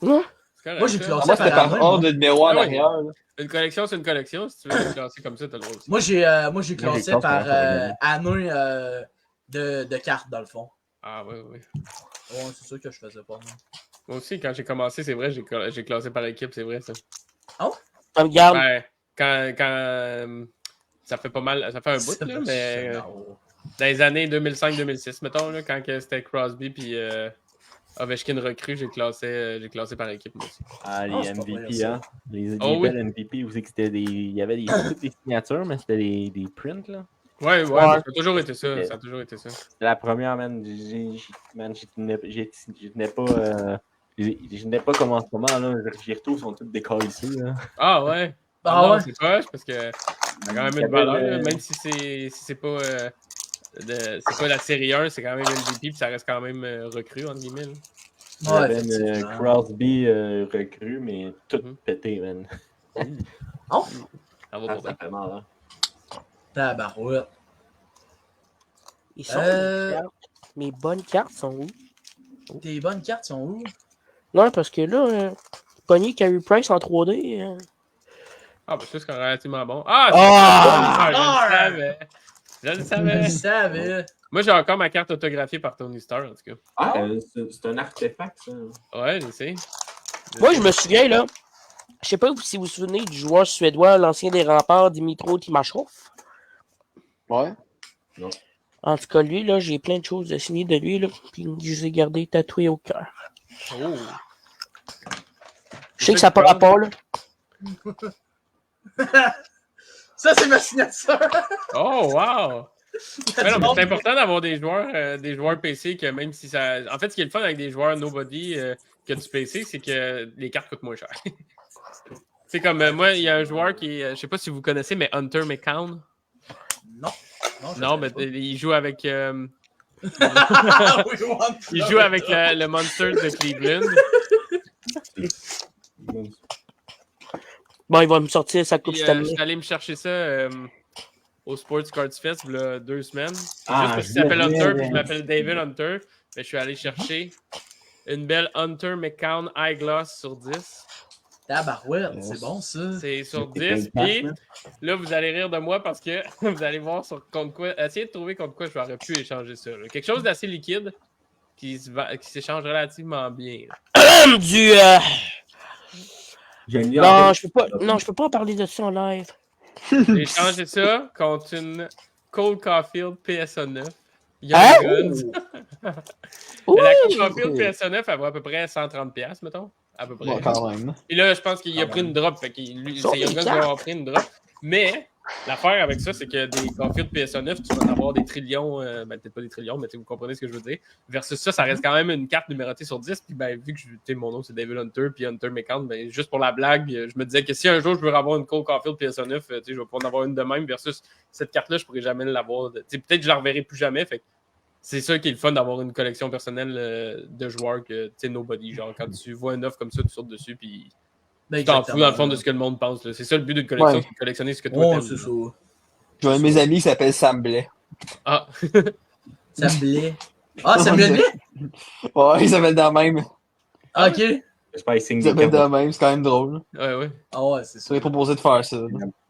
Ouais. Moi, j'ai classé Moi, c'était par année, ordre de numéro en Ah oui. arrière, là. Une collection, c'est une collection. Si tu veux classer comme ça, t'as le droit aussi. Moi, j'ai classé classé par par année de cartes, dans le fond. Ah oui. Ouais, c'est ça que je faisais pas. Moi aussi, quand j'ai commencé, c'est vrai, j'ai classé par équipe, c'est vrai ça. Ça me garde. Ouais, quand ça fait pas mal, ça fait un bout, là, mais dans les années 2005-2006, mettons, là, quand c'était Crosby puis Ovechkin recrue, j'ai classé par équipe, moi aussi. Ah, les c'est pas MVP, vrai, hein. Les Oh, belles MVP aussi, que c'était des. Il y avait toutes des signatures, mais c'était des prints, là. Ouais, ça a toujours été ça. Ça a toujours été ça. C'était la première, man. Je tenais pas comme en ce moment, là. Les retours sont tous décalissés, là. Ah ouais. Ah non, ouais? c'est poche parce que ça a quand même une valeur, là, même si c'est pas c'est pas la série 1, c'est quand même MVP puis ça reste quand même recru entre guillemets. Il y avait Crosby recru, mais tout pété, man. Oh! Ça va pour Ça fait mal, hein. Tabarouette. Ils sont mes cartes. Mes bonnes cartes sont où? Tes bonnes cartes sont où? Non, parce que là, pogné Carey Price en 3D. Ah, bah ça, c'est relativement bon. Ah! Je le savais! Je le savais. Moi, j'ai encore ma carte autographiée par Tony Starr, en tout cas. C'est un artefact, ça. Ouais, je sais. Moi, je me souviens, là, je sais pas si vous vous souvenez du joueur suédois, l'ancien des remparts, Dimitro Timashov. Ouais. Non. En tout cas, lui, là, j'ai plein de choses à signer de lui, là, puis je les ai gardées tatouées au cœur. Oh! Je sais que ça n'a pas rapport, là. Ça, c'est ma signature! Oh, wow! Ouais, non, c'est important d'avoir des joueurs PC que même si ça. En fait, ce qui est le fun avec des joueurs Nobody que du PC, c'est que les cartes coûtent moins cher. C'est comme moi, il y a un joueur qui est. Je sais pas si vous connaissez, mais Hunter McCown. Non. Non, mais il joue avec. Il Il joue avec le Monster de Cleveland. Bon, il va me sortir sa coupe cette Je année. suis allé me chercher ça au Sports Cards Fest il y a 2 semaines. Juste Ah, parce qu'il s'appelle Hunter puis je m'appelle David Hunter. Mais je suis allé chercher une belle Hunter McCown High Gloss sur 10. Tabarouette, c'est bon ça. C'est sur 10. Puis là, vous allez rire de moi parce que vous allez voir sur contre quoi. Essayez de trouver contre quoi j'aurais pu échanger ça. Là. Quelque chose d'assez liquide qui s'échange relativement bien. Du. Non, je peux pas en parler de ça en live. J'ai échangé ça contre une Cole Caulfield PSA 9. Young Hein? Guns. La Cole Caulfield PSA 9, elle vaut à peu près 130$, mettons. À peu près. Ouais, quand même. Et là, je pense qu'il a pris une drop. Fait qu'il c'est Young Guns qui va avoir pris une drop. Mais l'affaire avec ça, c'est que des Caulfield PSA 9, tu vas en avoir des trillions. Peut-être pas des trillions, mais vous comprenez ce que je veux dire. Versus ça reste quand même une carte numérotée sur 10. Puis vu que mon nom c'est David Hunter, puis Hunter McCown, juste pour la blague, je me disais que si un jour je veux avoir une Cole Caulfield PSA 9, je vais pas en avoir une de même. Versus cette carte-là, je pourrais jamais l'avoir. Peut-être que je la reverrai plus jamais. Fait que c'est ça qui est le fun d'avoir une collection personnelle de joueurs que tu sais, nobody. Genre, quand tu vois une offre comme ça, tu sautes dessus, puis tu t'en fous dans le fond de ce que le monde pense. Là. C'est ça le but d'une collection, c'est de collectionner ce que toi t'aimes. C'est ça. J'ai un de mes amis qui s'appelle Sam Blais. Ah! Ça Blais. Ah, Samuel Blais? Ouais, il s'appelle de la même. Ah, ok. J'espère qu'il signe Il des s'appelle de cartes. la même, c'est quand même drôle. Ouais. Ah ouais, c'est Ça ça. m'a proposé de faire ça.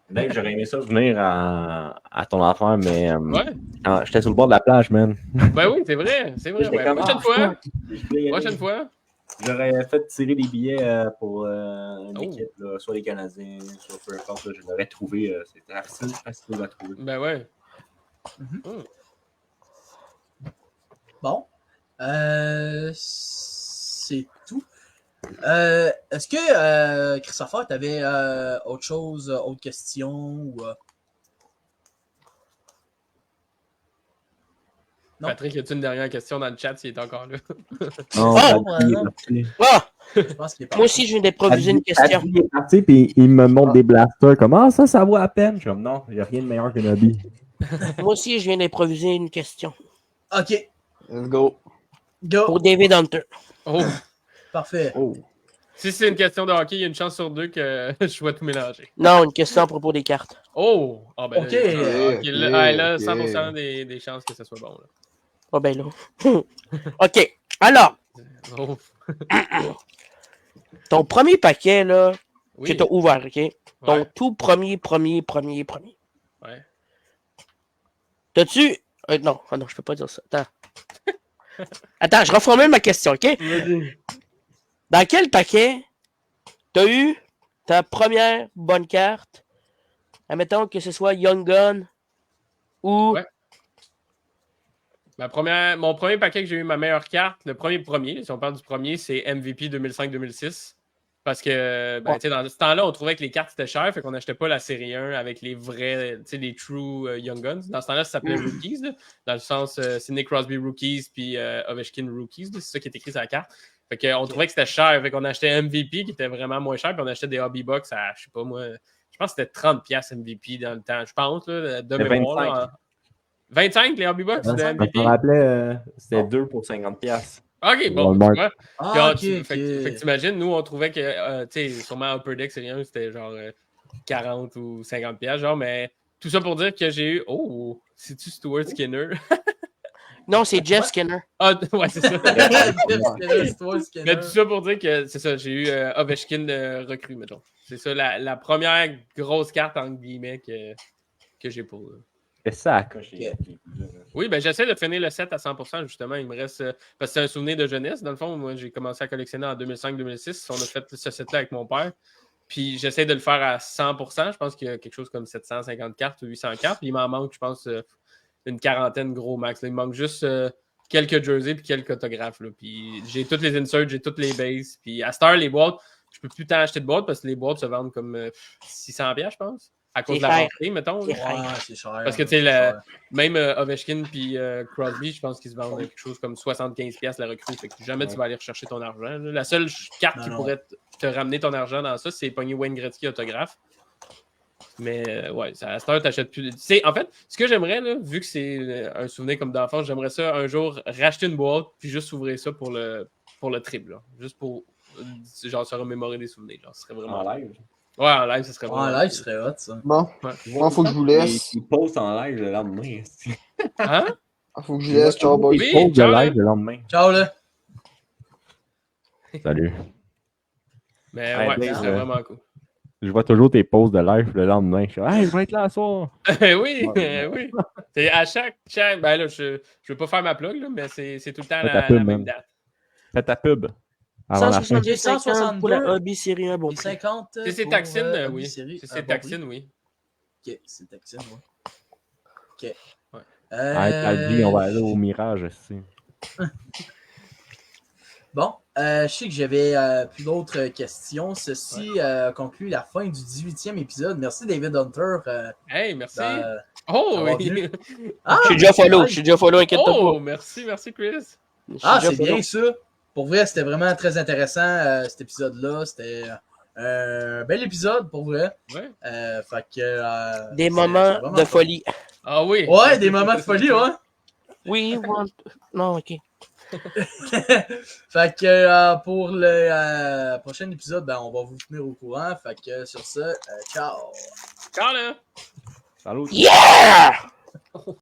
Dave, j'aurais aimé ça venir à ton affaire, mais Ouais. j'étais sur le bord de la plage, man. Ben oui, c'est vrai. J'étais Ben, comme, prochaine fois. Je voulais y aller. Prochaine fois. J'aurais fait tirer des billets pour une Oh. équipe, là, soit les Canadiens, soit peu importe. Là, je l'aurais trouvé. C'était assez facile à trouver. Ben ouais. Bon. C'est tout. Est-ce que Christopher, t'avais autre chose, autre question ou Non. Patrick, y a-tu une dernière question dans le chat s'il est encore là? Non, Ah, Patrick est parti. Ah! je pense qu'il est pas. Moi aussi, je viens d'improviser une question. Patrick est parti, puis il me montre des blasters. Comme, ça vaut à peine. Je suis comme, non, il n'y a rien de meilleur qu'un hobby. Moi aussi, je viens d'improviser une question. Ok, Let's go. go. Pour David Hunter. Oh! Parfait. Oh. Si c'est une question de hockey, il y a une chance sur 2 que je vais tout mélanger. Non, une question à propos des cartes. Oh! Ah ben Ok. là, Ok. 100% des chances que ça soit bon. Là. Oh ben là. OK. Alors, Oh. ton premier paquet, là, Oui. que tu as ouvert, OK? Ton Ouais. tout premier. Ouais. T'as-tu... non, je peux pas dire ça. Attends, je reformule ma question, OK? Dans quel paquet t'as eu ta première bonne carte? Admettons que ce soit Young Gun ou... Ouais. Mon premier paquet que j'ai eu ma meilleure carte, le premier, si on parle du premier, c'est MVP 2005-2006. Parce que tu sais, dans ce temps-là, on trouvait que les cartes étaient chères, fait qu'on n'achetait pas la série 1 avec les vrais, tu sais, les true Young Guns. Dans ce temps-là, ça s'appelait Rookies, là, dans le sens Sidney Crosby Rookies puis Ovechkin Rookies, c'est ça qui est écrit sur la carte. Fait qu'on trouvait que c'était cher, fait qu'on achetait MVP qui était vraiment moins cher, puis on achetait des hobby box à, je sais pas moi, je pense que c'était 30$ MVP dans le temps, je pense, là, de mémoire. 25. Là, 25 les hobby box de Je MVP? me rappelais, c'était 2 pour 50$. Ok, bon, Walmart. tu vois. Ah, ok, Fait ok. que t'imagines, nous, on trouvait que, tu sais, sûrement Upper Deck, c'est rien, c'était genre 40 ou 50$, genre, mais tout ça pour dire que j'ai eu, c'est-tu Stuart Skinner? Non, c'est Jeff Skinner. Ah, ouais, c'est ça. Mais Mais tout ça pour dire que, c'est ça, j'ai eu Ovechkin recrue, mettons. C'est ça, la première grosse carte, entre guillemets, que j'ai pour... Fais ça à coche. Oui, ben j'essaie de finir le set à 100%, justement. Il me reste. Parce que c'est un souvenir de jeunesse. Dans le fond, moi, j'ai commencé à collectionner en 2005-2006. On a fait ce set-là avec mon père. Puis j'essaie de le faire à 100%. Je pense qu'il y a quelque chose comme 750 cartes ou 800 cartes. Puis il m'en manque, je pense, une quarantaine gros max. Là, il me manque juste quelques jerseys puis quelques autographes. Là. Puis j'ai toutes les inserts, j'ai toutes les bases. Puis à cette heure, les boîtes, je peux plus tant acheter de boîtes parce que les boîtes se vendent comme 600$, je pense. À cause de la rentrée, mettons. Ouais, c'est cher. Parce que, tu sais, même Ovechkin puis Crosby, je pense qu'ils se vendent quelque chose comme 75$ la recrue. Fait que jamais tu vas aller rechercher ton argent. Là. La seule carte qui pourrait te ramener ton argent dans ça, c'est pogner Wayne Gretzky autographe. Mais, ouais, à cette heure, t'achètes plus. En fait, ce que j'aimerais, là, vu que c'est un souvenir comme d'enfance, j'aimerais ça un jour racheter une boîte puis juste ouvrir ça pour le trip. Là. Juste pour, genre, se remémorer des souvenirs. Genre, ce serait vraiment. En live. Ouais, en live, ce serait vraiment. En live, ce serait hot, ça. Bon, moi, faut que je vous laisse. Il poste en live le lendemain. Hein? Faut que je vous laisse. Ciao, boys. Oui, Pause de ciao, live le lendemain. Ciao, là. Salut. Mais Ouais, ouais, Dave, ce serait vraiment cool. Je vois toujours tes posts de live le lendemain. Je suis hey, je vais être là ce soir. Oui, oui. C'est à chaque. Ben là, je veux pas faire ma plug, là, mais c'est tout le temps Fais ta la pub, même man. date. Fais ta pub. Avant la fin. 170 pour la Hobby Série 1, bon Et prix. 50 C'est pour, Taxine, oui. Hobby-Série, C'est bon Taxine, oui. prix. Ok, c'est Taxine, oui. Ok. Ouais. T'as dit, on va aller au Mirage aussi. Bon, je sais que j'avais plus d'autres questions. Ceci conclut la fin du 18e épisode. Merci David Hunter. Hey, merci. Ben, Oh, d'avoir oui. venu. Je suis déjà follow, inquiète-toi Oh, pas. merci, Chris. Ah, Je suis c'est déjà bien ça. Pour vrai, c'était vraiment très intéressant cet épisode-là. C'était un bel épisode pour vrai. Ouais. Fait que, Des c'est moments vraiment de cool. folie. Ah oui. Ouais, des moments de folie, ouais. Oui, non, ok. Fait que pour le prochain épisode, ben, on va vous tenir au courant. Fait que sur ce, ciao. Ciao, là. Salut. Yeah!